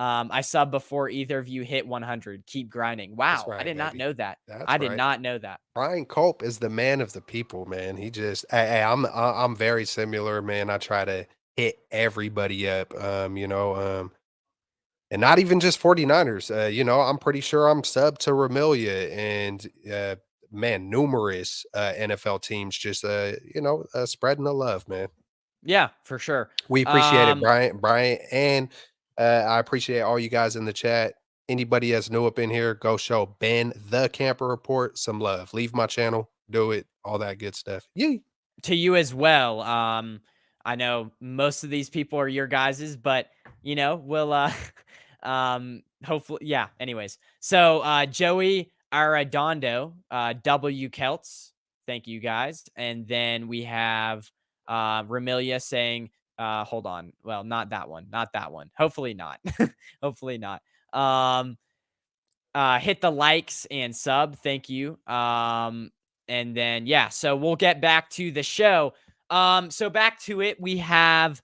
I sub before either of you hit 100. Keep grinding. That's Wow, I right, did not baby. know that. I That's did right. not know that. Brian Culp is the man of the people, man. He just I'm very similar, man. I try to hit everybody up, and not even just 49ers. You know, I'm pretty sure I'm sub to Ramilia and man, numerous NFL teams just spreading the love, man. Yeah, for sure. We appreciate it, Um, Brian, and I appreciate all you guys in the chat. Anybody that's new up in here, go show Ben the Camper Report some love. Leave my channel, do it, all that good stuff. Yee. to you as well. I know most of these people are your guys's, but we'll hopefully yeah. Anyways, so Joey Arredondo, W Celts, thank you guys. And then we have Remilia saying, hold on. Well, not that one. Not that one. Hopefully not. Hopefully not. Hit the likes and sub. Thank you. And then yeah, so we'll get back to the show. So back to it, we have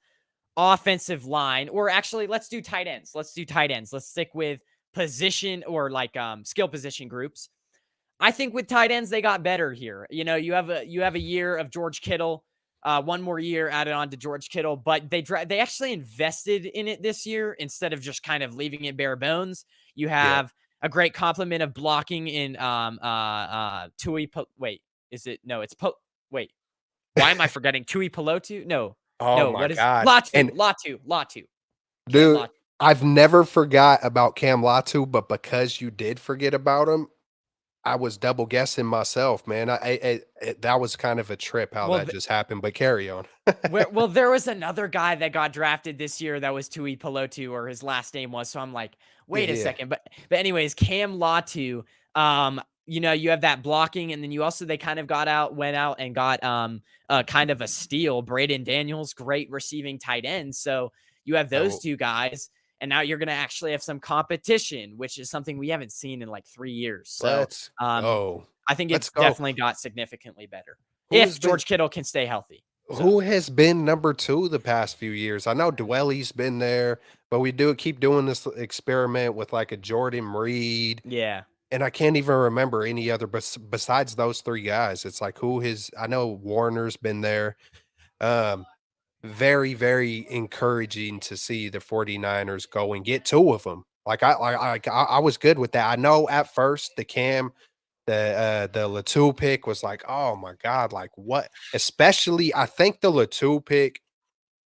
offensive line, or actually, let's do tight ends. Let's do tight ends. Let's stick with position or like skill position groups. I think with tight ends, they got better here. You have a year of George Kittle, one more year added on to George Kittle, but they actually invested in it this year instead of just kind of leaving it bare bones. You Yeah. have a great complement of blocking in Tui. Wait, is it no? It's wait. Why am I forgetting Tui Pelotu? No, Oh no. my What is god. Latu? And Latu. Cam dude, Latu. I've never forgot about Cam Latu, but because you did forget about him, I was double guessing myself, man. That was kind of a trip how Well, that just happened, but carry on. well, there was another guy that got drafted this year that was Tui Pelotu, or his last name was. So I'm like, Yeah, wait a yeah. second. But anyways, Cam Latu, you have that blocking, and then you also they kind of went out and got kind of a steal. Braden Daniels, great receiving tight end. So you have those Oh, two guys, and now you're gonna actually have some competition, which is something we haven't seen in like 3 years. So let's um go. I think Let's it's go. definitely got significantly better Who if has been George Kittle can stay healthy. So who has been number 2 the past few years? I know Dwelly's been there, but we do keep doing this experiment with like a Jordan Reed, yeah. and I can't even remember any other besides those 3 guys. It's like who his I know Warner's been there. Um, very, very encouraging to see the 49ers go and get 2 of them. I was good with that. I know at first the Latu pick was like, "Oh my god, like what?" Especially I think the Latu pick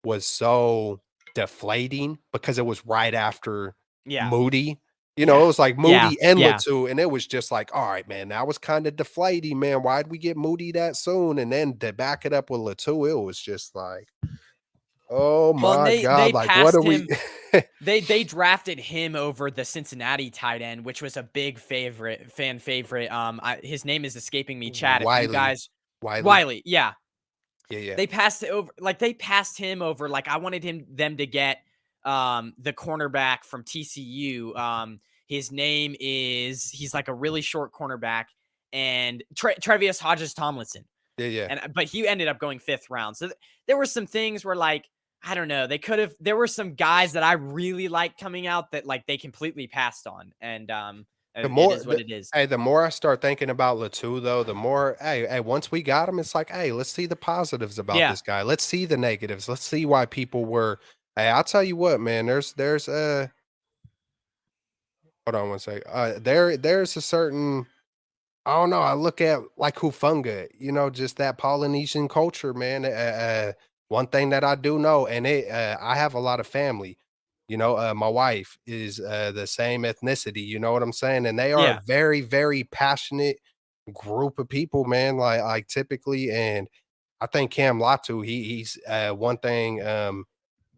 was so deflating because it was right after Yeah. Moody. Yeah. It was like Yeah. Moody and Yeah. Latu, and it was just like, "All right, man, that was kinda deflating, man. Why'd we get Moody that soon?" And then to back it up with Latu, it was just like, "Oh Well, and my they god, like, what passed are we" him. They drafted him over the Cincinnati tight end, which was a big fan favorite. His name is escaping me. Chat. If you Wiley. guys, Wiley. Wiley, yeah, Yeah, yeah. they passed it over. Like they passed him over. Like I wanted them to get the cornerback from TCU. His name is he's like a really short cornerback, and Trevius Hodges Tomlinson. Yeah, yeah. But he ended up going 5th round. So there were some things where like I don't know, they could have there were some guys that I really liked coming out that like they completely passed on. And The it more is what the it is. Hey, the more I start thinking about Latu, though, the more once we got him, it's like, "Hey, let's see the positives about Yeah. this guy. Let's see the negatives. Let's see why people were." Hey, I'll tell you what, man, hold on one sec. There's a certain I don't know, I look at, like, Hufunga, just that Polynesian culture, man, one thing that I do know, and I have a lot of family, my wife is, the same ethnicity, you know what I'm saying, and they are a Yeah. very, very passionate group of people, man, typically, and I think Cam Latu, he's, one thing,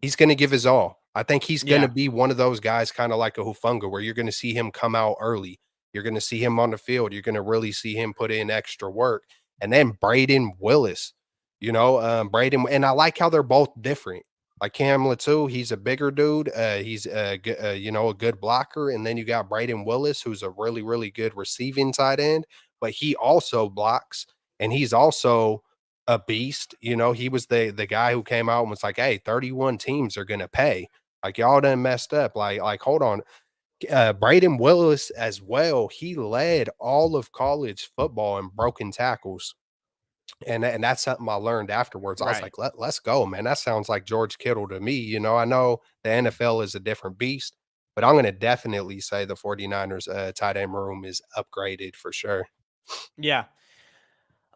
he's gonna give his all. I think he's gonna Yeah. be one of those guys kinda like a Hufanga where you're gonna see him come out early. You're gonna see him on the field. You're gonna really see him put in extra work. And then Braden Willis, Braden and I like how they're both different. Like Cam Latu, he's a bigger dude. He's a good blocker. And then you got Braden Willis, who's a really, really good receiving tight end, but he also blocks and he's also a beast. He was the guy who came out and was like, "Hey, 31 teams are gonna pay. Like y'all done messed up. Like hold on." Braden Willis as well. He led all of college football in broken tackles, and that's something I learned afterwards. I was Right. like, Let's go, man. That sounds like George Kittle to me." I know the NFL is a different beast, but I'm going to definitely say the 49ers tight end room is upgraded for sure. Yeah.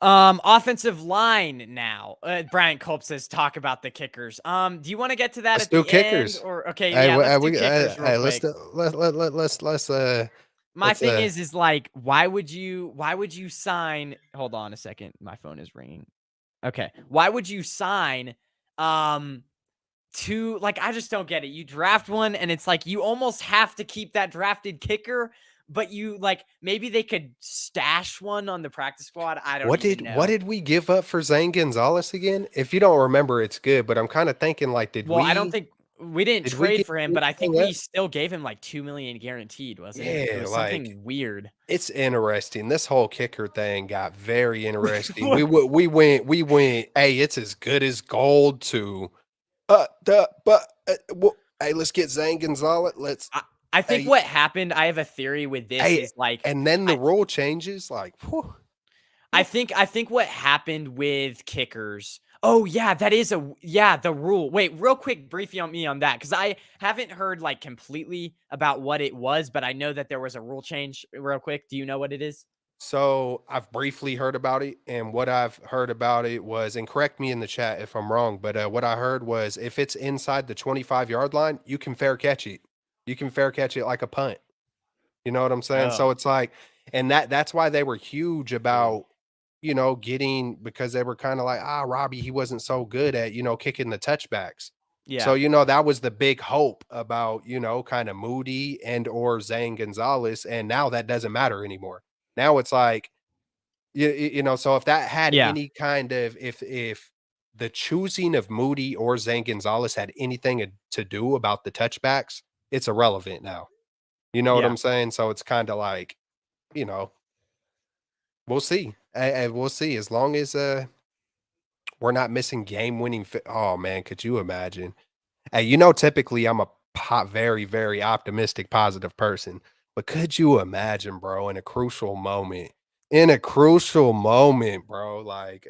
Offensive line now. Brian Culp says talk about the kickers. Do you want to get to that Let's at do the end kickers. or okay, Hey, yeah, let's do kickers real hey, let's quick. do, My let's thing is like why would you sign hold on a second. My phone is ringing. Okay. Why would you sign um to like I just don't get it. You draft one and it's like you almost have to keep that drafted kicker, but you like maybe they could stash one on the practice squad. I don't even what know. did we give up for Zane Gonzalez again? If you don't remember, it's good, but I'm kind of thinking like, Well, I don't think we didn't did we trade give for him, but I think anything up? we still gave him like 2 million guaranteed, wasn't it? It Yeah, was like something weird. it's interesting. This whole kicker thing got very interesting. We went, hey, it's as good as gold to hey, let's get Zane Gonzalez. Let's I, I think hey, what happened, I have a theory with this hey, is like and then the I rule changes, like, whew, whew. I think what happened with kickers. Oh yeah, that is yeah, the rule. Wait, real quick, briefly on me on that because I haven't heard like completely about what it was, but I know that there was a rule change. Real quick, do you know what it is? So I've briefly heard about it, and what I've heard about it was, and correct me in the chat if I'm wrong, but what I heard was if it's inside the 25-yard line, you can fair catch it. You can fair catch it like a punt. You know what I'm saying? So Oh, it's like And that's why they were huge about, getting because they were kinda like, "Ah, Robbie, he wasn't so good at, kicking the touchbacks." So, Yeah. that was the big hope about, kinda Moody and or Zane Gonzalez, and now that doesn't matter anymore. Now it's like, so if that had Yeah. any kind of if the choosing of Moody or Zane Gonzalez had anything to do about the touchbacks, it's irrelevant now. You know what Yeah. I'm saying? So it's kinda like, you know, we'll see. We'll see as long as, we're not missing game-winning oh, man, could you imagine? Hey, typically, I'm a very, very optimistic, positive person, but could you imagine, bro, in a crucial moment, bro, like,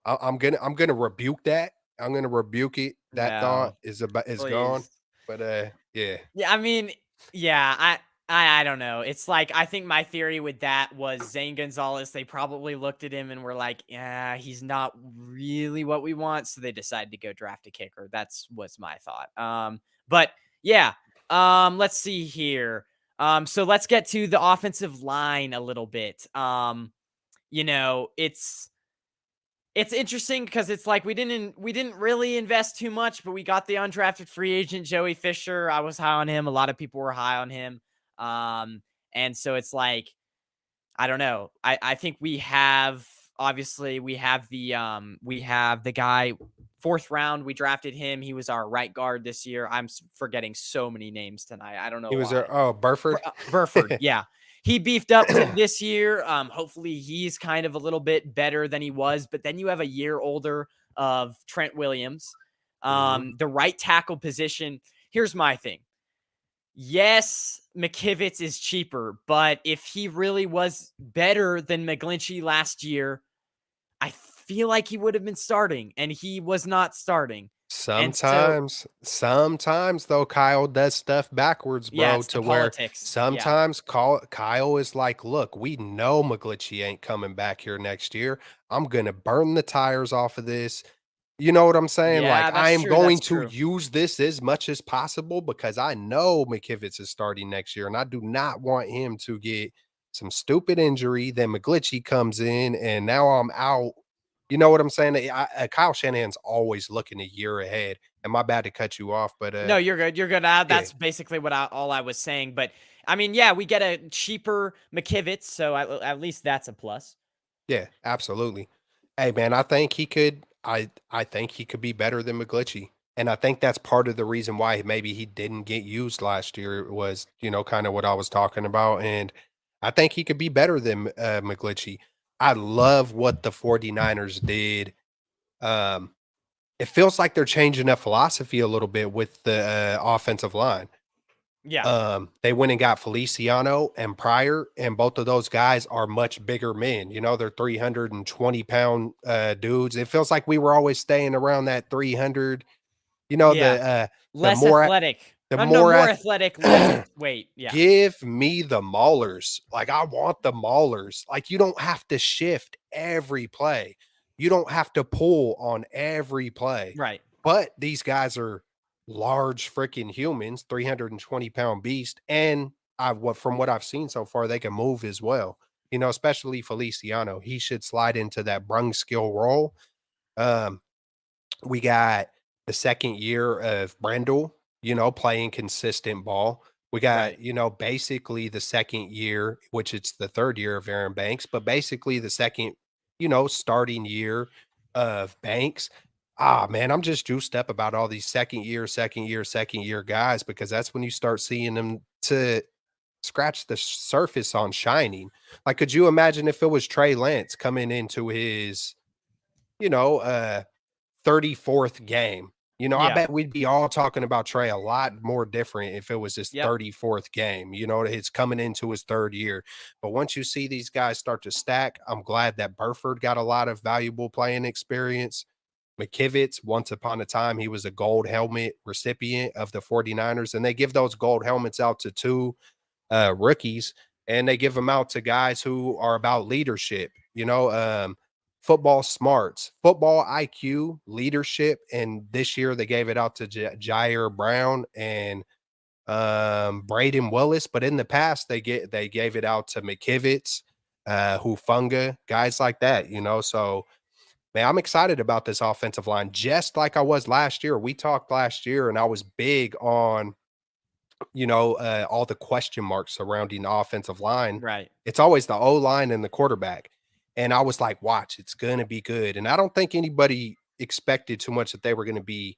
I'm gonna rebuke that. I'm gonna rebuke it. That thought No, is gone, please. but, yeah. Yeah, I mean, yeah, I don't know. It's like I think my theory with that was Zane Gonzalez. They probably looked at him and were like, "Yeah, he's not really what we want," so they decided to go draft a kicker. That's was my thought. But yeah, let's see here. So let's get to the offensive line a little bit. You know, it's interesting because it's like we didn't really invest too much, but we got the undrafted free agent Joey Fisher. I was high on him. A lot of people were high on him. Um, and so it's like I don't know. I think we have obviously we have the guy fourth round. We drafted him. He was our right guard this year. I'm forgetting so many names tonight. I don't know He was why. there. Oh, Burford? Burford, yeah. He beefed up to this year. Hopefully he's kind of a little bit better than he was, but then you have a year older of Trent Williams. Mhm. The right tackle position. Here's my thing. Yes, McKivitz is cheaper, but if he really was better than McGlinchey last year, I feel like he would have been starting, and he was not starting. And so, Sometimes though, Kyle does stuff backwards, yeah, bro, it's the to where politics. Yeah. sometimes Kyle is like, "Look, we know McGlinchey ain't coming back here next year. I'm gonna burn the tires off of this." You know what I'm saying? Like, Yeah, I that's am true. going That's to true. use this as much as possible because I know McKivitz is starting next year, and I do not want him to get some stupid injury. Then McGlinchey comes in, and now I'm out. You know what I'm saying? Kyle Shanahan's always looking a year ahead. And my bad to cut you off, but No, you're good. You're good. yeah, That's basically all I was saying. But I mean, yeah, we get a cheaper McKivitz, so at least that's a plus. yeah, absolutely. Hey, man, I think he could. I think he could be better than McGlinchey, and I think that's part of the reason why maybe he didn't get used last year was kind of what I was talking about, and I think he could be better than McGlinchey. I love what the 49ers did. Um, it feels like they're changing up philosophy a little bit with the offensive line. Yeah. They went and got Feliciano and Pryor, and both of those guys are much bigger men. They're 320-pound dudes. It feels like we were always staying around that 300. You know, Yeah. the Less more athletic. the No, more more athletic, less weight. Yeah. give me the maulers. Like, I want the maulers. Like, you don't have to shift every play. You don't have to pull on every play. Right. But these guys are large freaking humans, 320-pound beast. And from what I've seen so far, they can move as well. Especially Feliciano. He should slide into that brung skill role. Um, we got the second year of Brendel, playing consistent ball. We got, Right. basically the second year, which it's the third year of Aaron Banks, but basically the second, starting year of Banks. Ah, man, I'm just juiced up about all these second year guys because that's when you start seeing them to scratch the surface on shining. Like, could you imagine if it was Trey Lance coming into his, you know, uh 34th game. I Yeah. bet we'd be all talking about Trey a lot more different if it was his Yep. 34th game. It's coming into his third year. But once you see these guys start to stack, I'm glad that Burford got a lot of valuable playing experience. McKivitz, once upon a time, he was a gold helmet recipient of the 49ers, and they give those gold helmets out to two rookies, and they give them out to guys who are about leadership. Football smarts, football IQ, leadership, and this year they gave it out to Jair Brown and Braden Willis, but in the past they gave it out to McKivitz, Hufunga, guys like that, you know. So man, I'm excited about this offensive line, just like I was last year. We talked last year, and I was big on all the question marks surrounding the offensive line. Right. It's always the O line and the quarterback. And I was like, watch, it's going to be good. And I don't think anybody expected too much that they were going to be,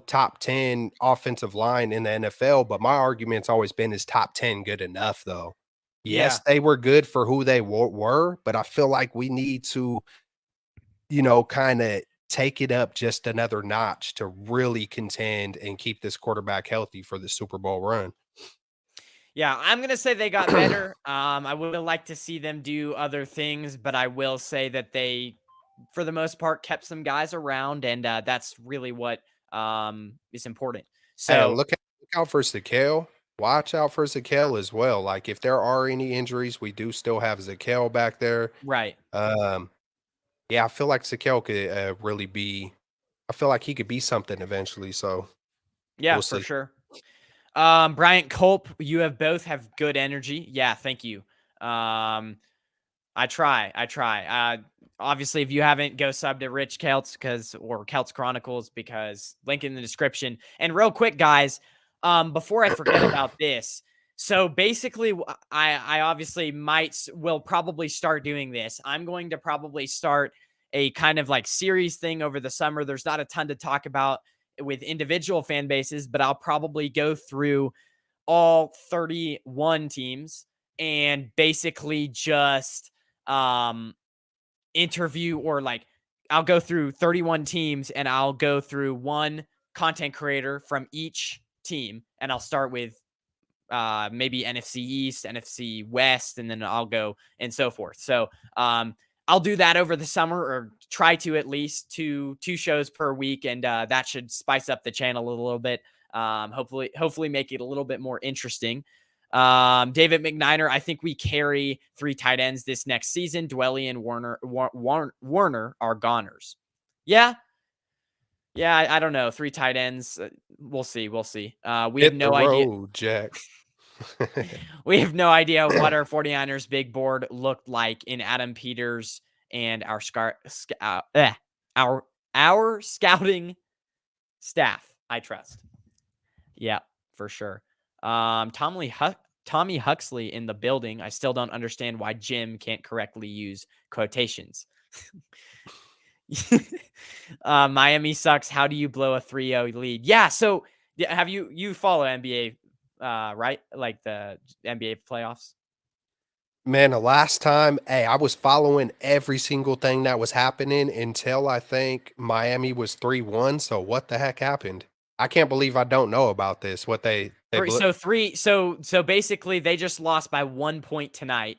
top 10 offensive line in the NFL. But my argument's always been is top 10 good enough, though? Yes, Yeah. they were good for who they were, but I feel like we need to, kind of take it up just another notch to really contend and keep this quarterback healthy for the Super Bowl run. Yeah, I'm gonna say they got better. I would have liked to see them do other things, but I will say that they, for the most part, kept some guys around, and that's really what is important. And So, look out for Zakel. Watch out for Zakel as well. Like if there are any injuries, we do still have Zakel back there. right. Um, yeah, I feel like Zakel could really be. I feel like he could be something eventually. So Yeah, we'll for see. sure. Bryant Culp, you have both have good energy. Yeah, thank you. I try. Obviously, if you haven't, go sub to Rich Keltz or Keltz Chronicles because link in the description. And real quick, guys, before I forget about this, so basically, I obviously will probably start doing this. I'm going to probably start a kind of like series thing over the summer. There's not a ton to talk about with individual fan bases, but I'll probably go through all 31 teams and basically just um interview or like I'll go through 31 teams and I'll go through one content creator from each team and I'll start with maybe NFC East, NFC West, and then I'll go and so forth. So I'll do that over the summer or try to at least two shows per week, and that should spice up the channel a little bit. Hopefully make it a little bit more interesting. David McNiner, I think we carry 3 tight ends this next season. Dwelly and Warner are goners. Yeah, I don't know. 3 tight ends. We'll see. We have Hit the no idea. road, Jack. We have no idea what our 49ers big board looked like in Adam Peters and our scouting staff. I trust. Yeah, for sure. Tommy Huxley in the building. I still don't understand why Jim can't correctly use quotations. Miami sucks. How do you blow a 3-0 lead? Yeah, so have you follow NBA right? Like the NBA playoffs? Man, the last time, hey, I was following every single thing that was happening until I think Miami was 3-1. So what the heck happened? I can't believe I don't know about this. What they Three, blew. so three so basically they just lost by 1 point tonight.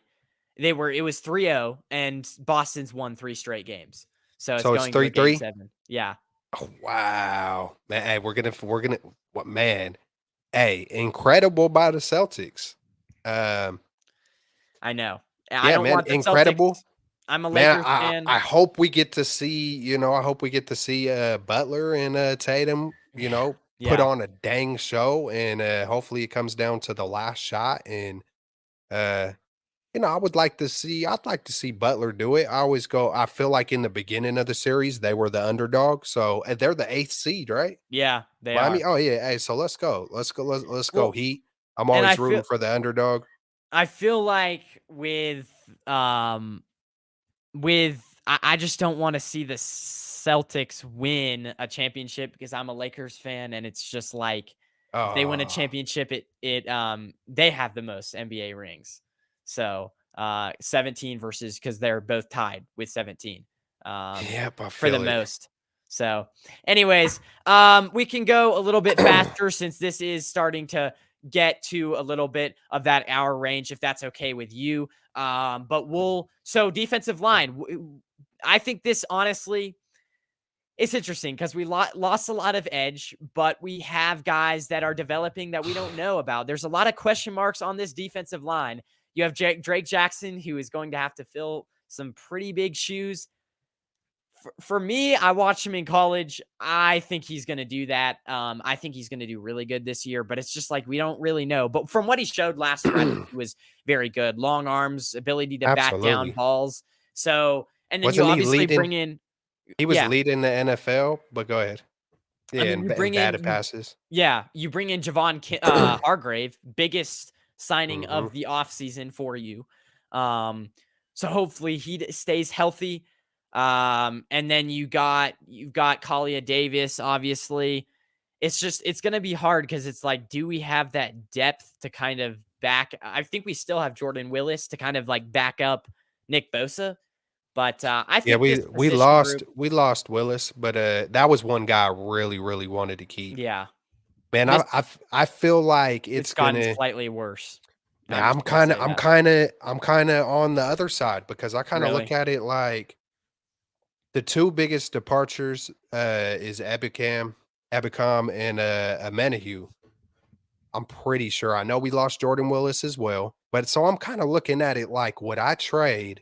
It was 3-0 and Boston's won 3 straight games. So it's So it's going to a game 3-3. 7. Yeah. Oh, wow, man. Hey, we're gonna what man? Hey, incredible by the Celtics. Um, I know. I yeah, don't man, want the Celtics. incredible. I'm a Man, Lakers I fan. I hope we get to see, I hope we get to see Butler and Tatum, put Yeah. on a dang show, and hopefully it comes down to the last shot. And uh, I'd like to see Butler do it. I feel like in the beginning of the series they were the underdog, so they're the 8th seed, right? Yeah, they Miami. are. Oh yeah, hey, so let's go, let's go Well, Heat. I'm and always rooting for the underdog. I feel like um I just don't want to see the Celtics win a championship because I'm a Lakers fan and it's just like if they win a Oh, championship they have the most NBA rings. So 17 versus because they're both tied with 17 yep, I for the feel it. most. So anyways, we can go a little bit faster since this is starting to get to a little bit of that hour range if that's okay with you. But so defensive line, I think this honestly, it's interesting because we lost a lot of edge, but we have guys that are developing that we don't know about. There's a lot of question marks on this defensive line. You have Drake Jackson, who is going to have to fill some pretty big shoes. For me, I watched him in college. I think he's going to do that. I think he's going to do really good this year, but it's just like we don't really know. But from what he showed last year, I think he was very good. Long arms, ability to bat down Absolutely. balls. So, and then you Wasn't he obviously leading? bring in, He was yeah, leading the NFL, but go ahead. I Yeah, mean, and batted passes. you bring in Hargrave, biggest signing Mhm. of the offseason for you. Um, so hopefully stays healthy. And then you've got Kalia Davis, obviously. It's gonna be hard because it's like, do we have that depth to kind of back? I think we still have Jordan Willis to kind of like back up Nick Bosa, but I Yeah, think this position group, we lost Willis, but, that was one guy I really, really wanted to keep. yeah, Man, this I feel like it's it's gotten gonna slightly worse. I'm man, just gonna say that. I'm kinda on the other side because I kinda look Really? at it like the 2 biggest departures, is Ebicam and, Amenahue. I'm pretty sure. I know we lost Jordan Willis as well, but so I'm kinda looking at it like, would I trade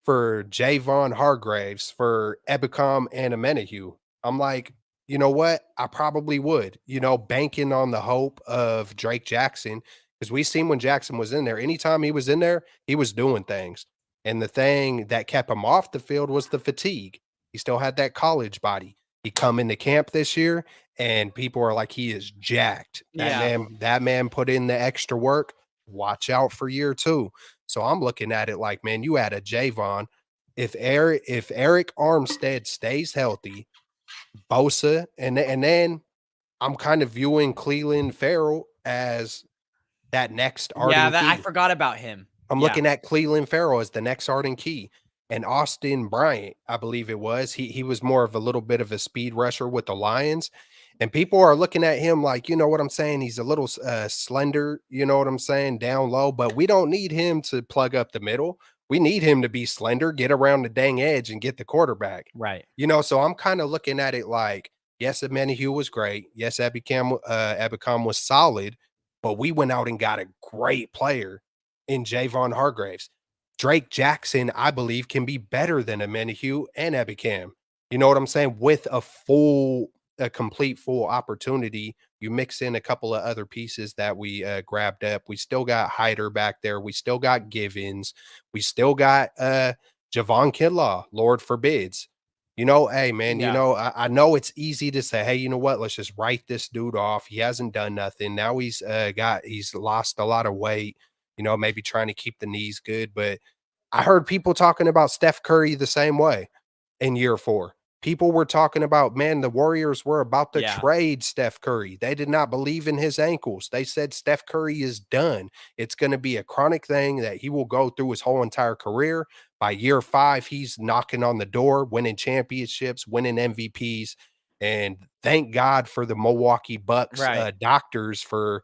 for Javon Hargraves for Ebicom and Amenahue? I'm like, you know what? I probably would, banking on the hope of Drake Jackson, because we seen when Jackson was in there, anytime he was in there, he was doing things. And the thing that kept him off the field was the fatigue. He still had that college body. He come into camp this year and people are like, he is jacked. Yeah. That man put in the extra work. Watch out for year two. So I'm looking at it like, man, you had a Javon. If Eric Armstead stays healthy, Bosa, and then I'm kind of viewing Cleveland Farrell as that next Yeah, Arden that I Key. forgot about him. I'm Yeah, looking at Cleveland Farrell as the next Arden Key. And Austin Bryant, I believe it was. He was more of a little bit of a speed rusher with the Lions. And people are looking at him like, you know what I'm saying? He's a little slender, you know what I'm saying, down low, but we don't need him to plug up the middle. We need him to be slender, get around the dang edge and get the quarterback. right. So I'm kind of looking at it like, yes, Amenahue was great. Yes, Ebicam was solid, but we went out and got a great player in Javon Hargraves. Drake Jackson, I believe, can be better than Amenahue and Ebicam. You know what I'm saying? With a complete full opportunity, you mix in a couple of other pieces that we grabbed up. We still got Hyder back there. We still got Givens. We still got Javon Kinlaw, Lord forbids. Hey, man, Yeah, I know it's easy to say, hey, you know what? Let's just write this dude off. He hasn't done nothing. Now he's lost a lot of weight, maybe trying to keep the knees good. But I heard people talking about Steph Curry the same way in year four. People were talking about, man, the Warriors were about to yeah, trade Steph Curry. They did not believe in his ankles. They said Steph Curry is done. It's going to be a chronic thing that he will go through his whole entire career. By year five, he's knocking on the door, winning championships, winning MVPs. And thank God for the Milwaukee Bucks right. doctors for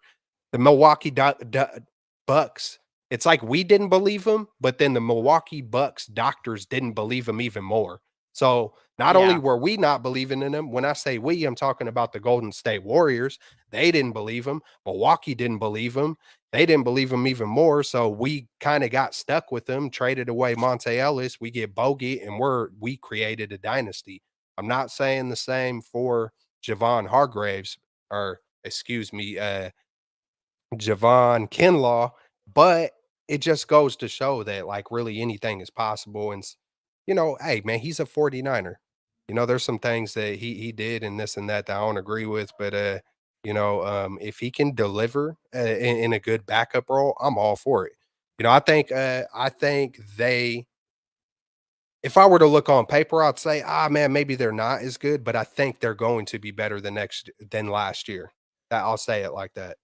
the Bucks. It's like we didn't believe him, but then the Milwaukee Bucks doctors didn't believe him even more. So not only Yeah, were we not believing in him, when I say we, I'm talking about the Golden State Warriors. They didn't believe him. Milwaukee didn't believe him. They didn't believe him even more. So we kind of got stuck with him, traded away Monte Ellis. We get Bogey, and we created a dynasty. I'm not saying the same for Javon Hargraves, or excuse me, Javon Kinlaw, but it just goes to show that like really anything is possible. And hey man, he's a 49er. There's some things that he did and this and that I don't agree with, but if he can deliver in a good backup role, I'm all for it. I think they if I were to look on paper, I'd say, man, maybe they're not as good, but I think they're going to be better than last year. I'll say it like that.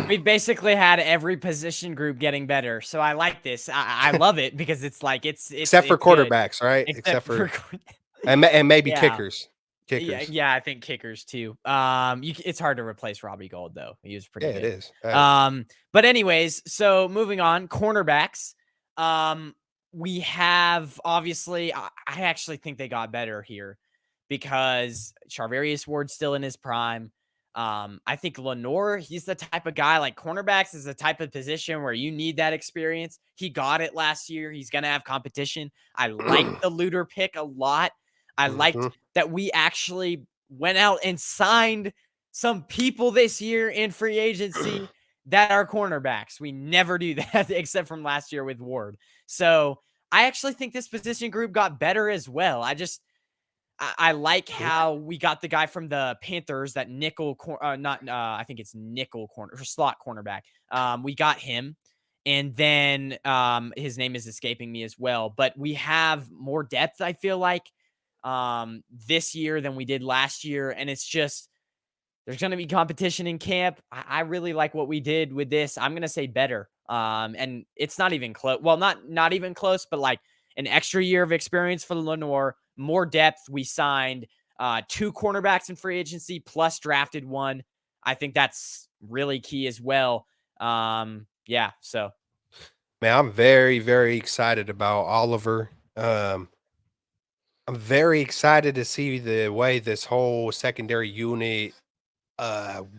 we basically had every position group getting better, so I like this. I love it because it's like Except for it's good, quarterbacks, right? except Except for for and maybe yeah. kickers. Yeah, Kickers. yeah, I think kickers too. It's hard to replace Robbie Gold though. He was Yeah, pretty it good. is. Hey. But anyways, so moving on, cornerbacks. Um, we have obviously. I actually think they got better here because Charvarius Ward's still in his prime. I think Lenore, he's the type of guy like cornerbacks is the type of position where you need that experience. He got it last year. He's going to have competition. I like the Luter pick a lot. I liked Mhm. that we actually went out and signed some people this year in free agency that are cornerbacks. We never do that except from last year with Ward. So I actually think this position group got better as well. I like Mhm. how we got the guy from the Panthers, that not I think it's nickel corner or slot cornerback. We got him, and then his name is escaping me as well. But we have more depth, I feel like, this year than we did last year, and it's just there's going to be competition in camp. I really like what we did with this. I'm going to say better. And it's not even close. Well, not even close, but like an extra year of experience for Lenore, more depth. We signed 2 cornerbacks in free agency plus drafted one. I think that's really key as well. Yeah. So Man, I'm very, very excited about Oliver. I'm very excited to see the way this whole secondary unit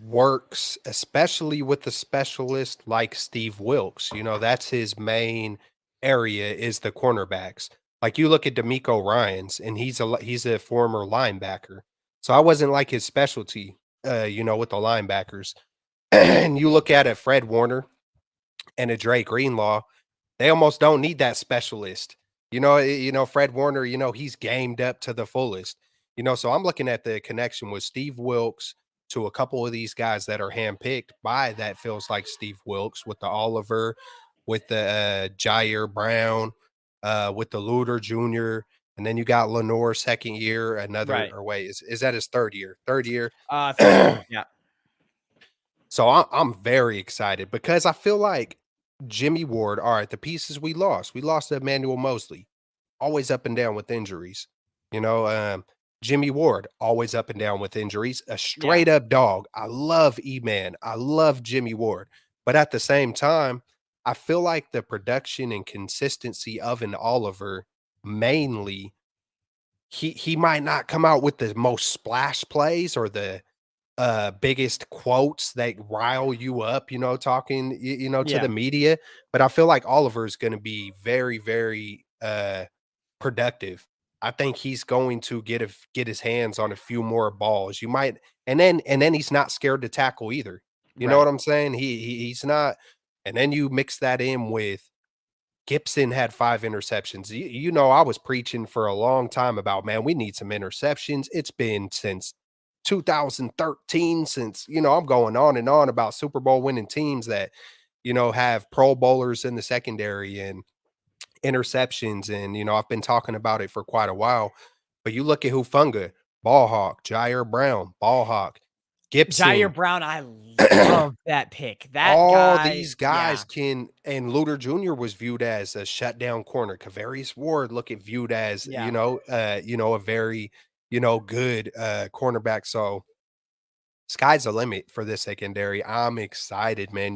works, especially with the specialist like Steve Wilkes. You know, that's his main area is the cornerbacks. Like you look at D'Amico Ryans, and he's a former linebacker, so I wasn't like his specialty. You know, with the linebackers, and you look at a Fred Warner and a Dre Greenlaw, they almost don't need that specialist. Fred Warner, he's gamed up to the fullest. So I'm looking at the connection with Steve Wilkes to a couple of these guys that are handpicked by that feels like Steve Wilkes with the Oliver, with the Jair Brown, with the Luter Jr. And then you got Lenore second year, another right. or wait, is that his third year? Third year. Third year. Yeah. So I'm very excited because I feel like Jimmy Ward, all right, the pieces we lost Emmanuel Mosley, always up and down with injuries. You know, Jimmy Ward, always up and down with injuries, a Yeah. straight up dog. I love E-Man. I love Jimmy Ward. But at the same time, I feel like the production and consistency of an Oliver mainly he might not come out with the most splash plays or the biggest quotes that rile you up, talking, to the Yeah. media. But I feel like Oliver is going to be very, very productive. I think he's going to get his hands on a few more balls. You might, and then he's not scared to tackle either. You know what Right. I'm saying? He's not. And then you mix that in with Gibson had 5 interceptions. I was preaching for a long time about, man, we need some interceptions. It's been since 2013 since, I'm going on and on about Super Bowl winning teams that, have Pro Bowlers in the secondary and interceptions. And, I've been talking about it for quite a while. But you look at Hufunga, ball hawk, Jair Brown, ball hawk, Jair Gibson. Brown, I love that pick. That All guy, these guys yeah. can, and Luter Jr. was viewed as a shutdown corner. Kavarius Ward look at viewed as, Yeah. a very, good cornerback. So sky's the limit for this secondary. I'm excited, man.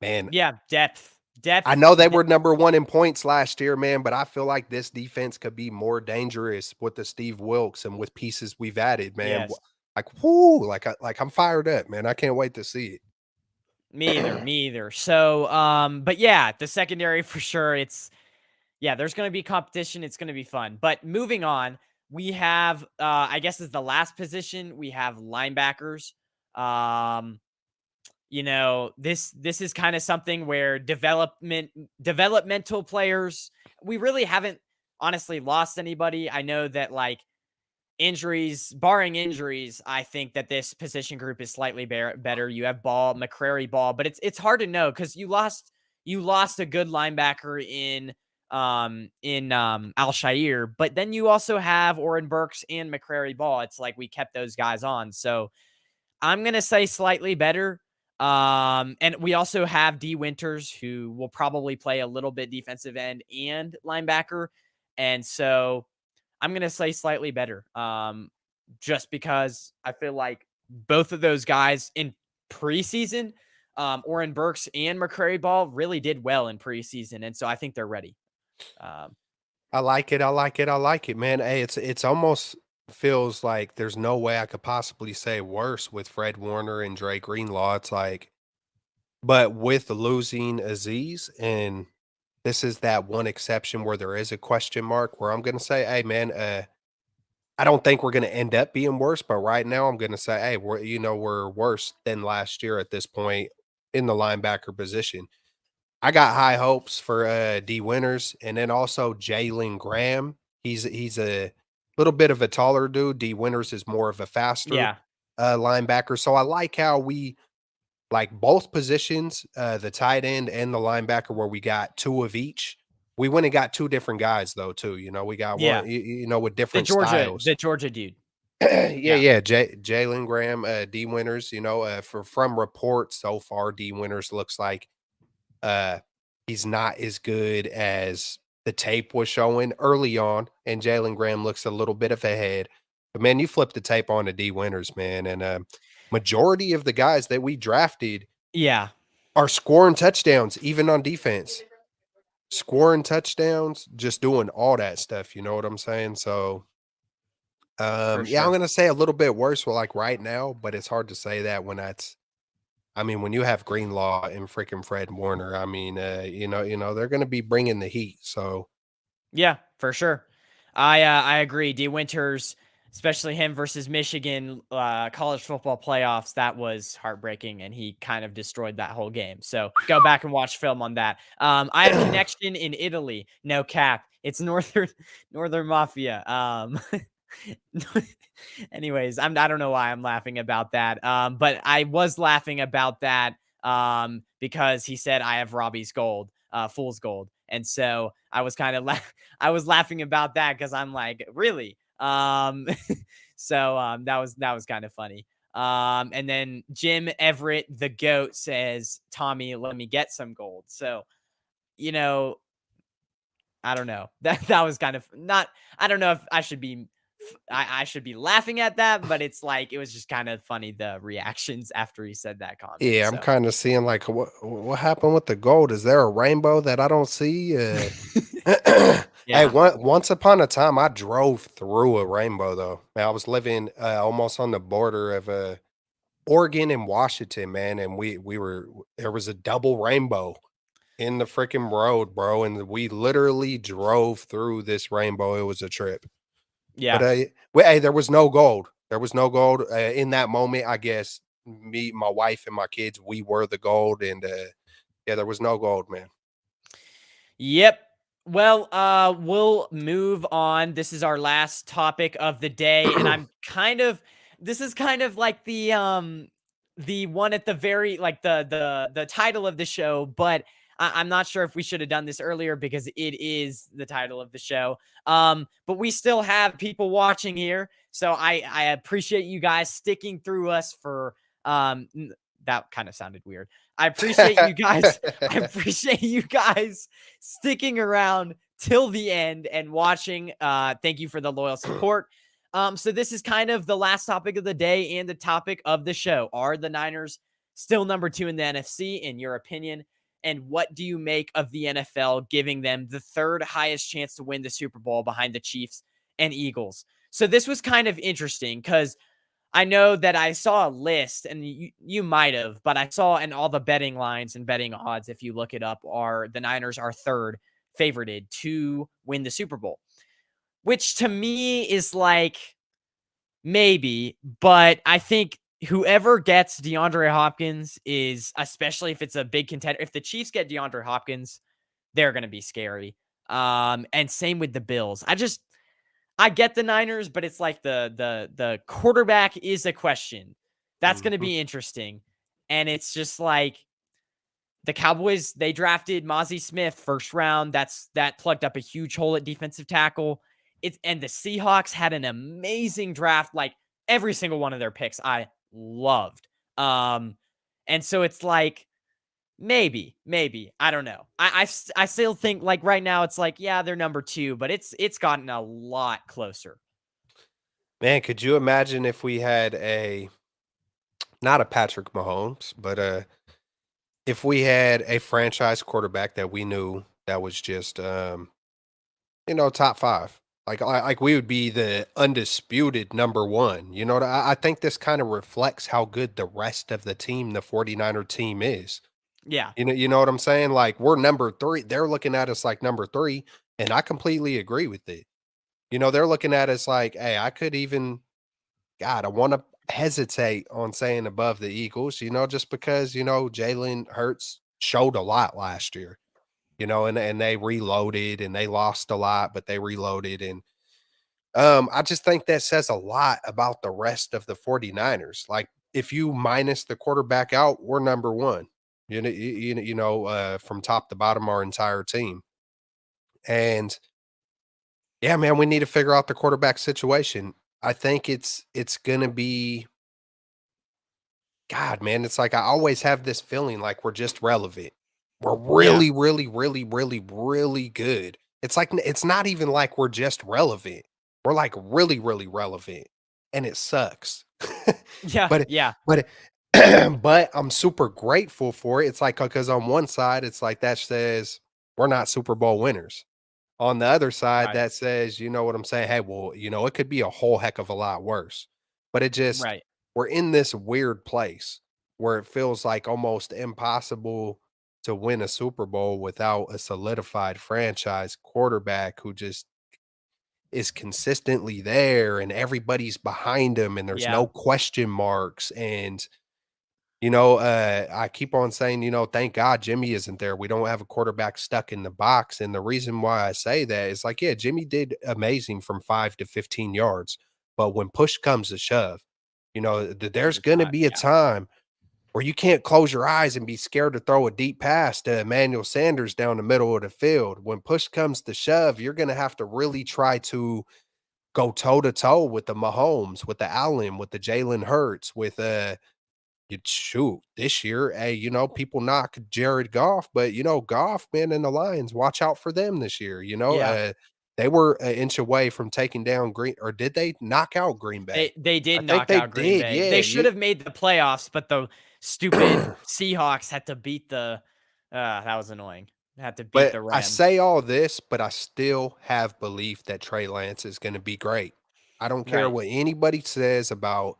Man, Yeah, depth. I Depth. know they were number one in points last year, man, but I feel like this defense could be more dangerous with the Steve Wilkes and with pieces we've added, man. Yes. Like, whoo, like I'm fired up, man. I can't wait to see Me either, it. me either. So, but yeah, the secondary for sure. Yeah, there's gonna be competition. It's gonna be fun. But moving on, we have I guess is the last position, we have linebackers. Um, this is kind of something where developmental players, we really haven't honestly lost anybody. I know that like barring injuries, I think that this position group is slightly better. You have McCrary Ball, but it's hard to know because you lost a good linebacker in Al Shair, but then you also have Oren Burks and McCrary Ball. It's like we kept those guys on, so I'm gonna say slightly better. And we also have D Winters, who will probably play a little bit defensive end and linebacker, and so I'm gonna say slightly better. Just because I feel like both of those guys in preseason, Oren Burks and McCrary Ball really did well in preseason, and so I think they're ready. Um, I like it. I like it. I like it, man. Hey, it's almost. feels like there's no way I could possibly say worse with Fred Warner and Dre Greenlaw. It's like, but with losing Aziz, and this is that one exception where there is a question mark where I'm gonna say, hey man, I don't think we're gonna end up being worse, but right now I'm gonna say, hey, we're worse than last year at this point in the linebacker position. I got high hopes for D Winters and then also Jalen Graham. He's a little bit of a taller dude. D Winters is more of a faster Yeah. linebacker. So I like how we like both positions, the tight end and the linebacker, where we got two of each. We went and got two different guys though, too. We got one, Yeah. with different styles. The Georgia dude. Yeah, Yeah. yeah. Jalen Graham, D Winters, from reports so far, D Winters looks like uh, he's not as good as the tape was showing early on, and Jalen Graham looks a little bit of ahead. But man, you flip the tape on to D Winters, man, and majority of the guys that we drafted Yeah. are scoring touchdowns, even on defense. Scoring touchdowns, just doing all that stuff. You know what I'm saying? So, For yeah, I'm sure. gonna say a little bit worse, well, like right now, but it's hard to say that when that's I mean, when you have Greenlaw and freaking Fred Warner, I mean, they're gonna be bringing the heat, so Yeah, for sure. I agree. D Winters, especially him versus Michigan college football playoffs, that was heartbreaking, and he kind of destroyed that whole game. So go back and watch film on that. I have connection in Italy. No cap. It's Northern Northern Mafia. Anyways, I don't know why I'm laughing about that. But I was laughing about that because he said I have Robbie's gold, fool's gold. And so I was kind of I was laughing about that because I'm like, really? That was kind of funny. And then Jim Everett, the goat, says, Tommy, let me get some gold. So, you know, I don't know. That was kind of not. I don't know if I should be. I should be laughing at that, but it's like it was just kind of funny the reactions after he said that comment. yeah, I'm So kinda seeing, like, what happened with the gold? Is there a rainbow that I don't see? Hey, yeah, once upon a time, I drove through a rainbow, though. Man, I was living, almost on the border of, Oregon and Washington, man, and we were there was a double rainbow in the freaking road, bro, and we literally drove through this rainbow. It was a trip. But, yeah. hey, there was no gold. There was no gold, in that moment. I guess me, my wife, and my kids, we were the gold, and, yeah, there was no gold, man. Yep. Well, we'll move on. This is our last topic of the day, and I'm kind of this is kind of like the one at the very like the title of the show, but I'm not sure if we should have done this earlier because it is the title of the show. But we still have people watching here, so I appreciate you guys sticking through us for that kind of sounded weird. I appreciate you guys. I appreciate you guys sticking around till the end and watching. Thank you for the loyal support. So this is kind of the last topic of the day and the topic of the show. Are the Niners still number 2 in the NFC in your opinion? And what do you make of the NFL giving them the third highest chance to win the Super Bowl behind the Chiefs and Eagles? So this was kind of interesting because I know that I saw a list, and you might have, but I saw in all the betting lines and betting odds, if you look it up, are the Niners are third favorited to win the Super Bowl, which to me is like maybe, but I think whoever gets DeAndre Hopkins is, especially if it's a big contender, if the Chiefs get DeAndre Hopkins, they're going to be scary. And same with the Bills. I get the Niners, but it's like the quarterback is a question. That's going to Mhm. be interesting. And it's just like the Cowboys, they drafted Mozzie Smith first round. That plugged up a huge hole at defensive tackle. And the Seahawks had an amazing draft. Like every single one of their picks I loved. Um and so it's like maybe. I don't know. I still think like right now it's like, yeah, they're number 2, but it's gotten a lot closer. Man, could you imagine if we had a not a Patrick Mahomes, but, if we had a franchise quarterback that we knew that was just, top 5. Like we would be the undisputed number 1, you know, I think this kinda reflects how good the rest of the team, the 49er team is. Yeah. You know what I'm saying? Like, we're number 3, they're looking at us like number 3, and I completely agree with it. You know, they're looking at us like, "Hey, I could even" God, I wanna hesitate on saying above the Eagles, you know, just because, Jalen Hurts showed a lot last year, and they reloaded and they lost a lot, but they reloaded, and I just think that says a lot about the rest of the 49ers. Like, if you minus the quarterback out, we're number 1. From top to bottom, our entire team. And yeah, man, we need to figure out the quarterback situation. I think it's gonna be God, man, it's like I always have this feeling like we're just relevant. We're Yeah. really, really, really, really, really good. It's not even like we're just relevant. We're like really, really relevant, and it sucks. Yeah. but Yeah. but but I'm super grateful for it. It's like because on one side, it's like that says we're not Super Bowl winners. On the other side, Right. that says, you know what I'm saying? Hey, well, it could be a whole heck of a lot worse. But it just Right. we're in this weird place where it feels like almost impossible to win a Super Bowl without a solidified franchise quarterback who just is consistently there and everybody's behind him and there's Yeah. no question marks. And I keep on saying, thank God Jimmy isn't there. We don't have a quarterback stuck in the box. And the reason why I say that is like, yeah, Jimmy did amazing from 5 to 15 yards. But when push comes to shove, He there's was going to not. be a Yeah. time where you can't close your eyes and be scared to throw a deep pass to Emmanuel Sanders down the middle of the field. When push comes to shove, you're going to have to really try to go toe to toe with the Mahomes, with the Allen, with the Jalen Hurts, with you shoot, this year, hey, people knock Jared Goff, but Goff, man, and the Lions, watch out for them this year. Yeah. They were an inch away from taking down Green, or did they knock out Green Bay? They I did think knock they out Green did. Bay. Yeah, They should have made the playoffs, but the stupid Seahawks had to beat the that was annoying. Had to beat but the I Rams. say all this, but I still have belief that Trey Lance is going to be great. I don't care Right. what anybody says about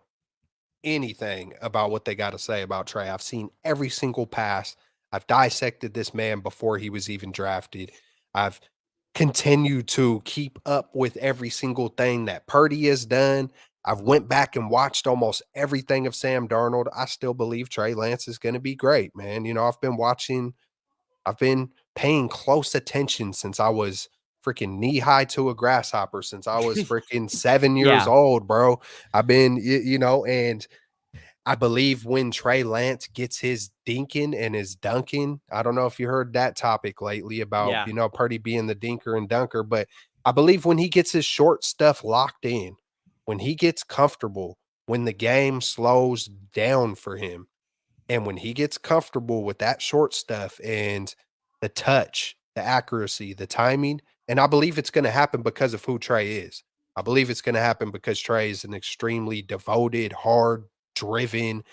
anything about what they gotta say about Trey. I've seen every single pass. I've dissected this man before he was even drafted. I've continued to keep up with every single thing that Purdy has done. I've went back and watched almost everything of Sam Darnold. I still believe Trey Lance is gonna be great, man. I've been paying close attention since I was freaking knee high to a grasshopper, since I was freaking 7 years Yeah. old, bro. I've been, and I believe when Trey Lance gets his dinking and his dunking, I don't know if you heard that topic lately about, Yeah. Purdy being the dinker and dunker, but I believe when he gets his short stuff locked in, when he gets comfortable, when the game slows down for him, and when he gets comfortable with that short stuff and the touch, the accuracy, the timing, and I believe it's going to happen because of who Trey is. I believe it's going to happen because Trey is an extremely devoted, hard, driven,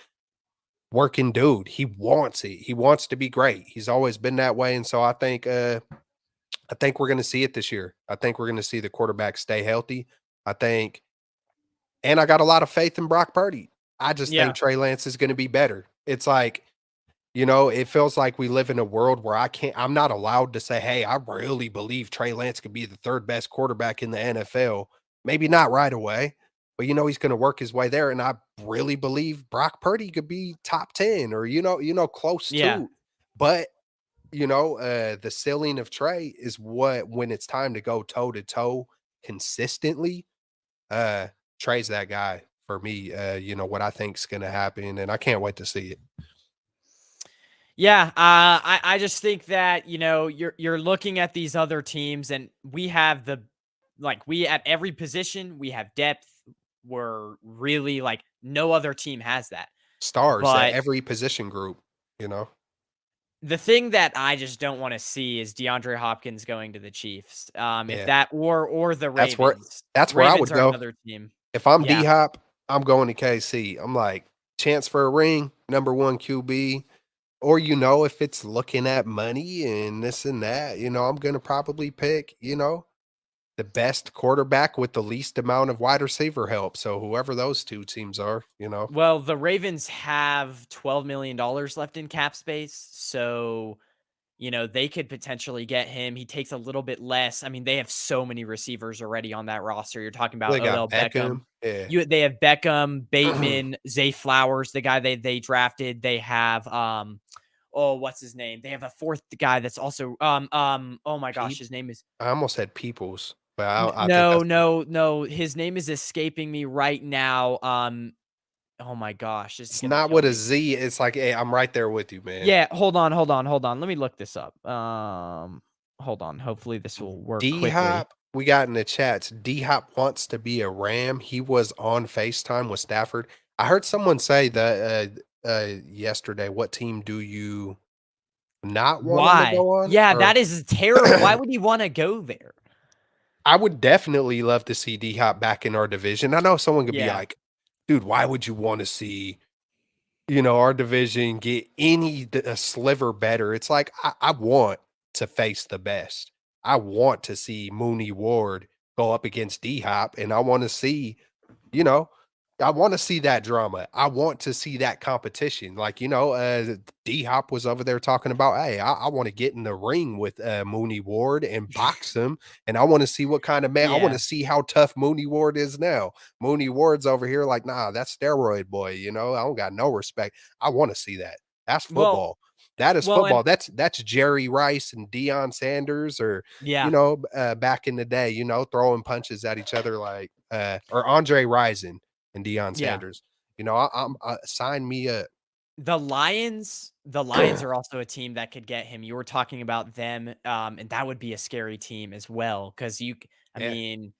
working dude. He wants it. He wants to be great. He's always been that way. And so I think we're going to see it this year. I think we're going to see the quarterback stay healthy. I think, and I got a lot of faith in Brock Purdy. I just think Yeah. Trey Lance is going to be better. It's like, it feels like we live in a world where I'm not allowed to say, hey, I really believe Trey Lance could be the third best quarterback in the NFL. Maybe not right away, but he's going to work his way there. And I really believe Brock Purdy could be top 10 or, close Yeah. to. But, the ceiling of Trey is when it's time to go toe to toe consistently, uh, Trey's that guy for me. What I think's going to happen. And I can't wait to see it. Yeah, I just think that you're looking at these other teams, and we have we at every position we have depth. We're really like no other team has that. Stars at But every position group, you know? the thing that I just don't want to see is DeAndre Hopkins going to the Chiefs. If Yeah. that or the That's where Ravens. that's where I Ravens would are go. another team. If I'm Yeah, D-Hop, I'm going to KC. I'm like, chance for a ring, number 1 QB, or, if it's looking at money and this and that, I'm gonna probably pick, the best quarterback with the least amount of wide receiver help. So whoever those two teams are, you know. Well, the Ravens have $12 million left in cap space, so they could potentially get him. He takes a little bit less. I mean, they have so many receivers already on that roster. You're talking about They got Odell Beckham. Beckham. Yeah. They have Beckham, Bateman, Zay Flowers, the guy they drafted. They have oh, what's his name? They have a fourth guy that's also oh my gosh, Peep. his name is I almost said Peoples, but I think no, that's no, no. His name is escaping me right now. Oh my gosh, this is it's gonna not kill with a me. Z. It's like, hey, I'm right there with you, man. Yeah, hold on, hold on, hold on. Let me look this up. Hold on. Hopefully this will work D quickly. Hop, we got in the chats. D Hop wants to be a Ram. He was on FaceTime with Stafford. I heard someone say that yesterday. What team do you not want him to Why? go on? Yeah, Or that is terrible. Why would he wanna go there? I would definitely love to see D Hop back in our division. I know someone could be Yeah, like, dude, why would you want to see, our division get a sliver better? It's like, I want to face the best. I want to see Mooney Ward go up against D Hop, and I want to see, you know, I want to see that drama. I want to see that competition. Like, D Hop was over there talking about, hey, I want to get in the ring with Mooney Ward and box him. And I want to see what kind of man, I want yeah. to see how tough Mooney Ward is now. Mooney Ward's over here like, nah, that's steroid boy. I don't got no respect. I want to see that. That's Well football. That is well, and football. That's Jerry Rice and Deion Sanders, or yeah, back in the day, throwing punches at each other like or Andre Rison and Deion yeah. Sanders. Sign me up. The Lions are also a team that could get him. You were talking about them, and that would be a scary team as well. Because I Yeah, mean,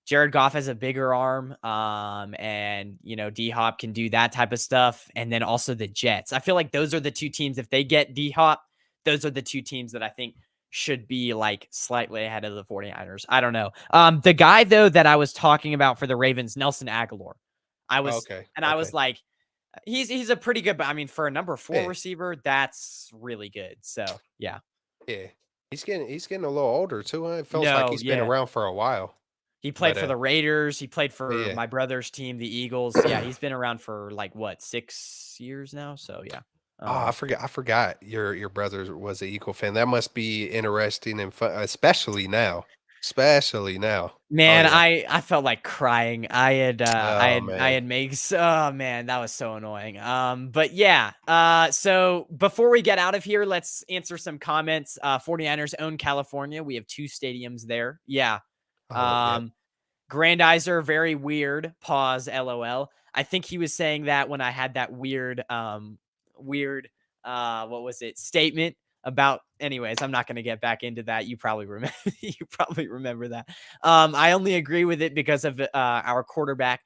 Jared Goff has a bigger arm, and D Hop can do that type of stuff, and then also the Jets. I feel like those are the two teams. If they get D Hop, those are the two teams that I think should be like slightly ahead of the 49ers. I don't know. The guy though that I was talking about for the Ravens, Nelson Aguilar. I was okay, and I was okay. like, he's a pretty good, but I mean, for a number 4 Yeah, receiver, that's really good. So, yeah. yeah. He's getting a little older too, huh? It feels like No, he's been yeah. around for a while. He played But, for the Raiders, he played for yeah. my brother's team, the Eagles. Yeah, he's been around for, like, what, 6 years now? So, yeah. Oh, I Um, forgot I forgot your brother was an Eagle fan. That must be interesting and fun, especially now. Especially now. Oh, Man, yeah. I felt like crying. Oh, I man. had made oh man, that was so annoying. But yeah, so before we get out of here, let's answer some comments. 49ers own California. We have 2 stadiums there. Yeah. Oh, yep. Um, Grandizer, very weird. Pause. LOL. I think he was saying that when I had that weird, what was it? Statement about. Anyways, I'm not going to get back into that. You probably remember. You probably remember that. I only agree with it because of our quarterback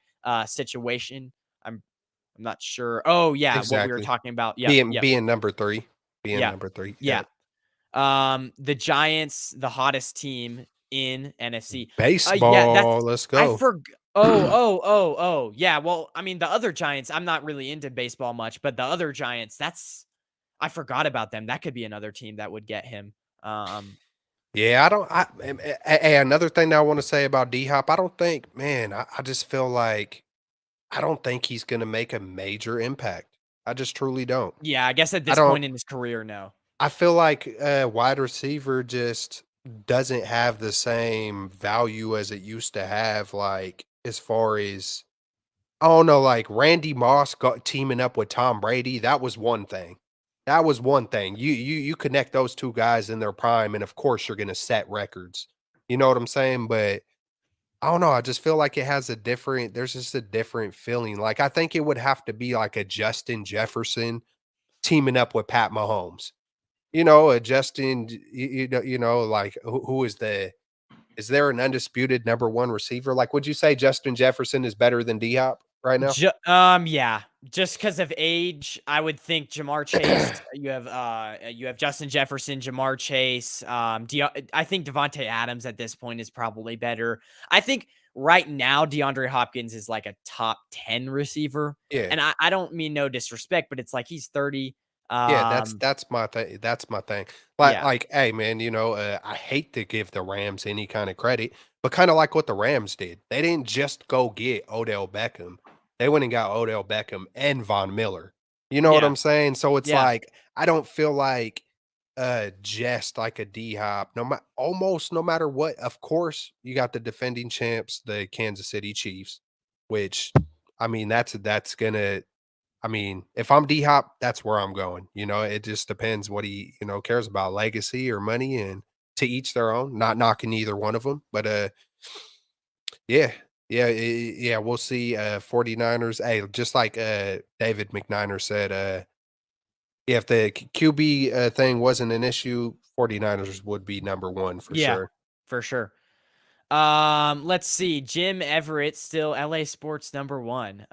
situation. I'm I'm not sure. Oh yeah, what we were Exactly. talking about. Yep, Being yep, being number 3. Being yeah, number 3. yeah. Yep. The Giants, the hottest team in NFC. Yeah, Baseball, that's let's I go. forg oh, yeah, well, I mean, the other Giants, I'm not really into baseball much, but the other Giants, I forgot about them. That could be another team that would get him. Um, Yeah, I don't another thing that I wanna say about D-Hop, I don't think man, I just feel like I don't think he's gonna make a major impact. I just truly don't. yeah, I guess at I this don't point in his career, no. I feel like wide receiver just doesn't have the same value as it used to have, like, as far as I don't know, like Randy Moss got teaming up with Tom Brady, that was one thing. That was one thing. You connect those 2 guys in their prime, and of course, you're gonna set records. You know what I'm saying? But I don't know, I just feel like it has a different there's just a different feeling. Like, I think it would have to be like a Justin Jefferson teaming up with Pat Mahomes. A Justin, like, who is there an undisputed number 1 receiver? Like, would you say Justin Jefferson is better than D-Hop right now? Yeah, just because of age, I would think Jamar Chase. You have Justin Jefferson, Jamar Chase. I think Devontae Adams at this point is probably better. I think right now DeAndre Hopkins is like a top 10 receiver, Yeah. and I don't mean no disrespect, but it's like he's 30. Yeah, that's Um, that's my thing. That's my thing. Like yeah, like, hey man, I hate to give the Rams any kind of credit, but kinda like what the Rams did. They didn't just go get Odell Beckham. They went and got Odell Beckham and Von Miller. You know what Yeah. I'm saying? So it's Yeah. like, I don't feel like, just like a D-Hop, almost no matter what, of course, you got the defending champs, the Kansas City Chiefs, which, I mean, that's gonna I mean, if I'm D-Hop, that's where I'm going, it just depends what he, cares about, legacy or money, and to each their own, not knocking either one of them, but, yeah, yeah, we'll see, 49ers, hey, just like, David McNiner said, if the QB, thing wasn't an issue, 49ers would be number 1 for Yeah. sure. For sure. Let's see. Jim Everett still LA sports number one.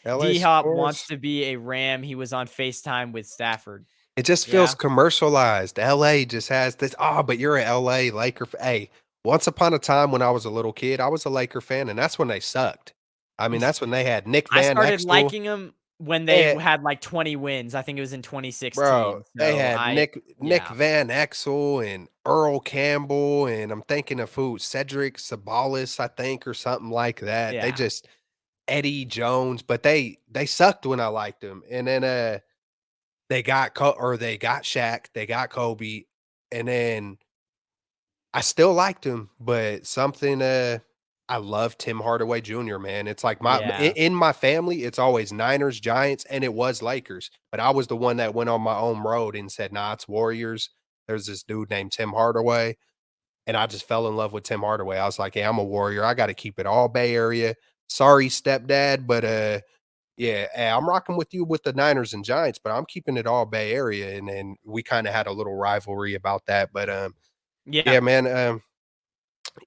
LA D Hop wants sports, to be a Ram. He was on FaceTime with Stafford. it just feels Yeah. commercialized. LA just has this, "Oh, but you're a LA Laker hey, once upon a time when I was a little kid, I was a Laker fan, and that's when they sucked. I mean, that's when they had Nick I Van started Exel. liking him when they They had like 20 wins. I think it was in Bro, 2016. they So had Nick yeah, Van Exel and Earl Campbell, and I'm thinking of who, Cedric Sabalas, I think, or something like that. They yeah, just Eddie Jones, but they sucked when I liked them. And then, they got Shaq, they got Kobe, and then I still liked him, but something, I love Tim Hardaway Jr., man. It's like yeah. in my family, it's always Niners, Giants, and it was Lakers, but I was the one that went on my own road and said, "Nah, it's Warriors." There's this dude named Tim Hardaway, and I just fell in love with Tim Hardaway. I was like, "Hey, I'm a Warrior. I gotta keep it all Bay Area. Sorry, stepdad, but, yeah, hey, I'm rocking with you with the Niners and Giants, but I'm keeping it all Bay Area," and then we kinda had a little rivalry about that, but, Yeah. yeah, man,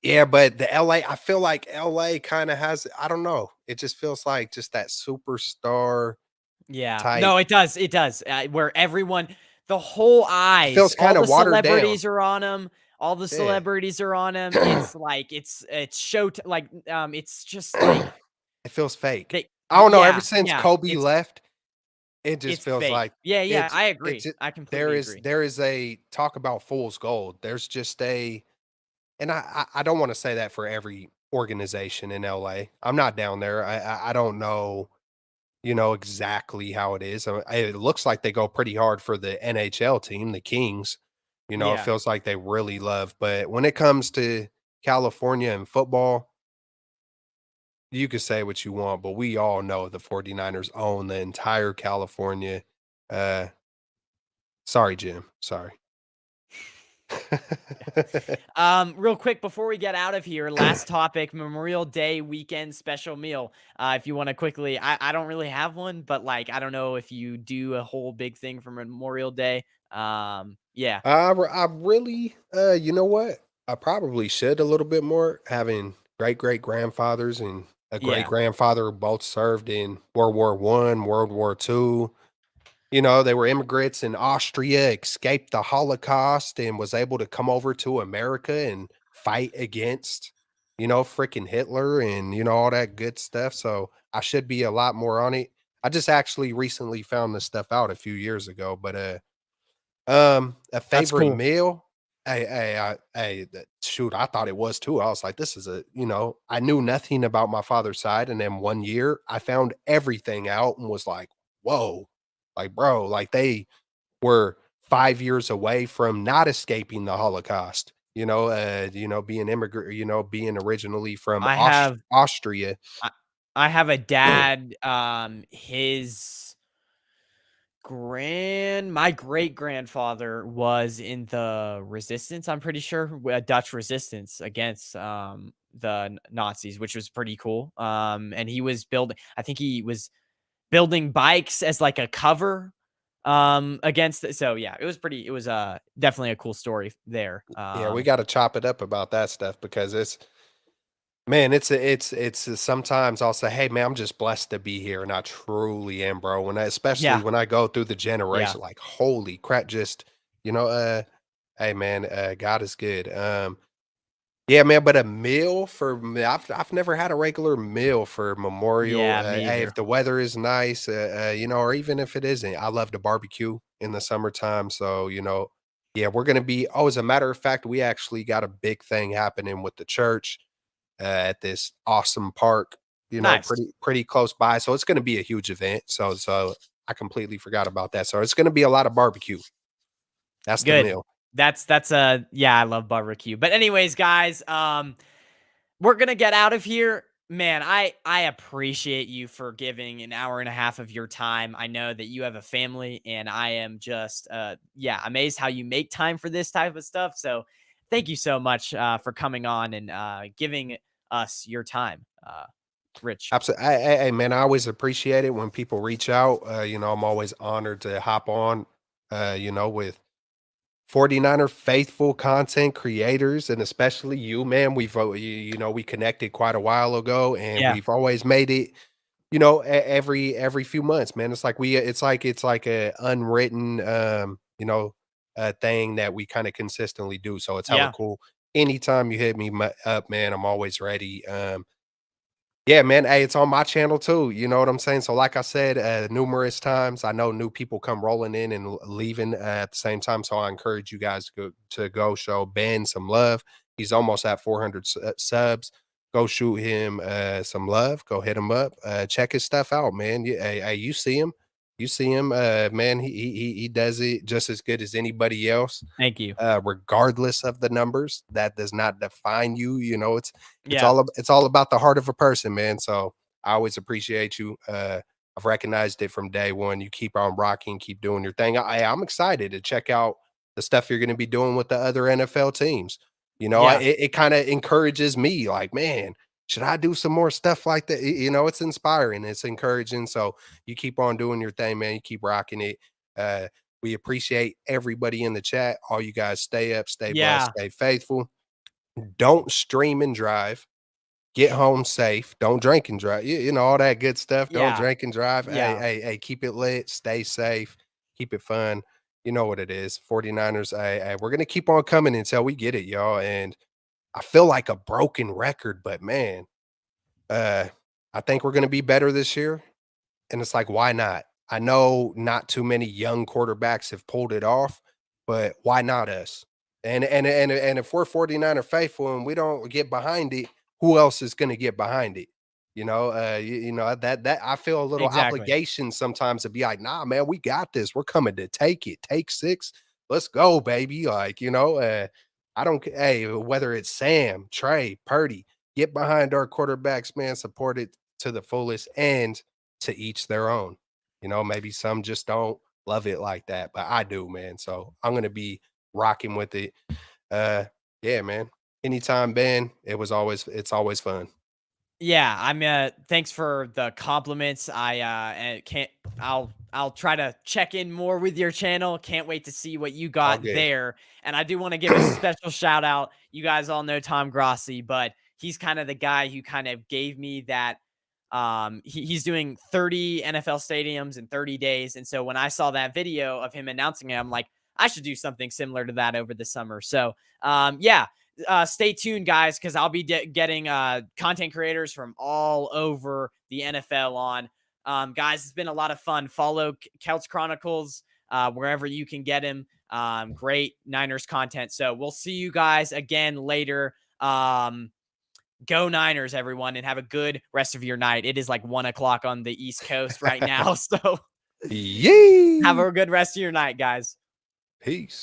yeah, but the LA, I feel like LA kinda has, I don't know, it just feels like just that superstar Yeah. type. No, it does. It does. Where everyone, the whole It eyes, feels all kinda the watered down. celebrities are on him. All the Yeah. celebrities are on him. It's like it's show like it's just like It feels fake. they I don't know, ever yeah, since yeah. Kobe left, it just It's feels fake. like Yeah, yeah, I it's agree. ju I completely agree. there is a talk about fool's gold. There's just a, and I don't wanna say that for every organization in LA. I'm not down there. I don't know, exactly how it is. It looks like they go pretty hard for the NHL team, the Kings. It Yeah. feels like they really love, but when it comes to California and football, you can say what you want, but we all know the 49ers own the entire California. Uh, sorry, Jim. Sorry. Real quick before we get out of here, last topic, Memorial Day weekend special meal. If you want to quickly, I don't really have one, but like I don't know if you do a whole big thing for Memorial Day. Yeah, I really, you know what? I probably should a little bit more, having great grandfathers and a great yeah. grandfather who both served in World War I, World War II. They were immigrants in Austria, escaped the Holocaust, and was able to come over to America and fight against, freaking Hitler and, all that good stuff. So I should be a lot more on it. I just actually recently found this stuff out a few years ago, but, a That's favorite cool. meal? Shoot, I thought it was too. I was like, this is I knew nothing about my father's side, and then one year I found everything out and was like, whoa, like, bro, like they were 5 years away from not escaping the Holocaust, being immigrant, being originally from I have Austria. I, I have a dad. His my great grandfather was in the resistance. I'm pretty sure Dutch resistance against the Nazis, which was pretty cool. And he was building. I think he was building bikes as like a cover against so yeah, it was definitely a cool story there. Yeah, we gotta chop it up about that stuff because man, sometimes I'll say, "Hey, man, I'm just blessed to be here," and I truly am, bro. Especially Yeah, when I go through the yeah, generation, like, holy crap, just, you know, hey, man, God is good. Yeah, man, but a meal for me, I've never had a regular meal for Memorial. yeah, me Hey, if either. the weather is nice, or even if it isn't, I love to barbecue in the summertime. So, Yeah, we're gonna be oh, as a matter of fact, we actually got a big thing happening with the church, at this awesome park, Nice. pretty close by, so it's gonna be a huge event, so I completely forgot about that, so it's gonna be a lot of barbecue. That's the Good. meal. That's a yeah, I love barbecue. But anyways, guys, we're gonna get out of here. Man, I appreciate you for giving an hour and a half of your time. I know that you have a family, and I am just yeah, amazed how you make time for this type of stuff. So thank you so much for coming on and giving us your time, Rich. Absolutely. Hey, man, I always appreciate it when people reach out. I'm always honored to hop on, with 49er faithful content creators, and especially you, man. We connected quite a while ago, and Yeah, we've always made it, every few months, man. It's like a unwritten, thing that we kind of consistently do. So it's hella yeah, cool. Anytime you hit me up, man, I'm always ready. Yeah, man. Hey, it's on my channel too. You know what I'm saying? So, like I said, numerous times, I know new people come rolling in and leaving at the same time. So, I encourage you guys to go show Ben some love. He's almost at 400 subs. Go shoot him some love. Go hit him up. Check his stuff out, man. Hey, you see him? You see him? Man, he does it just as good as anybody else, thank you. regardless of the numbers. That does not define you. It's Yeah, all about the heart of a person, man. So I always appreciate you. I've recognized it from day one. You keep on rocking, keep doing your thing. I'm excited to check out the stuff you're going to be doing with the other NFL teams. yeah, It kind of encourages me, like, man, should I do some more stuff like that? It's inspiring, it's encouraging. So you keep on doing your thing, man. You keep rocking it. Uh, we appreciate everybody in the chat. All you guys stay up, stay blessed, yeah, stay faithful. Don't stream and drive. Get home safe. Don't drink and drive. All that good stuff. Don't yeah, drink and drive. Hey, yeah, hey, hey, keep it lit. Stay safe. Keep it fun. You know what it is. 49ers, hey, we're going to keep on coming until we get it, y'all. And I feel like a broken record, but man, uh, I think we're going to be better this year. And it's like, why not? I know not too many young quarterbacks have pulled it off, but why not us? And if we're 49er faithful and we don't get behind it, who else is going to get behind it? That I feel a little exactly. obligation sometimes to be like, nah, man, we got this. We're coming to take it. Take six. Let's go, baby. I don't hey, whether it's Sam, Trey, Purdy, get behind our quarterbacks, man, support it to the fullest, and to each their own. Maybe some just don't love it like that, but I do, man. So I'm gonna be rocking with it. Uh, yeah, man. Anytime, Ben. It's always fun. Yeah, thanks for the compliments. Can't I'll try to check in more with your channel. Can't wait to see what you All got good. there. And I do want to give a special shout out. You guys all know Tom Grossi, but he's kind of the guy who kind of gave me that he's doing 30 NFL stadiums in 30 days. And so when I saw that video of him announcing it, I'm like, I should do something similar to that over the summer. So yeah, stay tuned, guys, because I'll be getting content creators from all over the NFL on. Guys, it's been a lot of fun. Follow Keltz Chronicles wherever you can get him. Great Niners content. So we'll see you guys again later. Go Niners, everyone, and have a good rest of your night. It is like 1 o'clock on the East Coast right now. So have Yee. a good rest of your night, guys. Peace.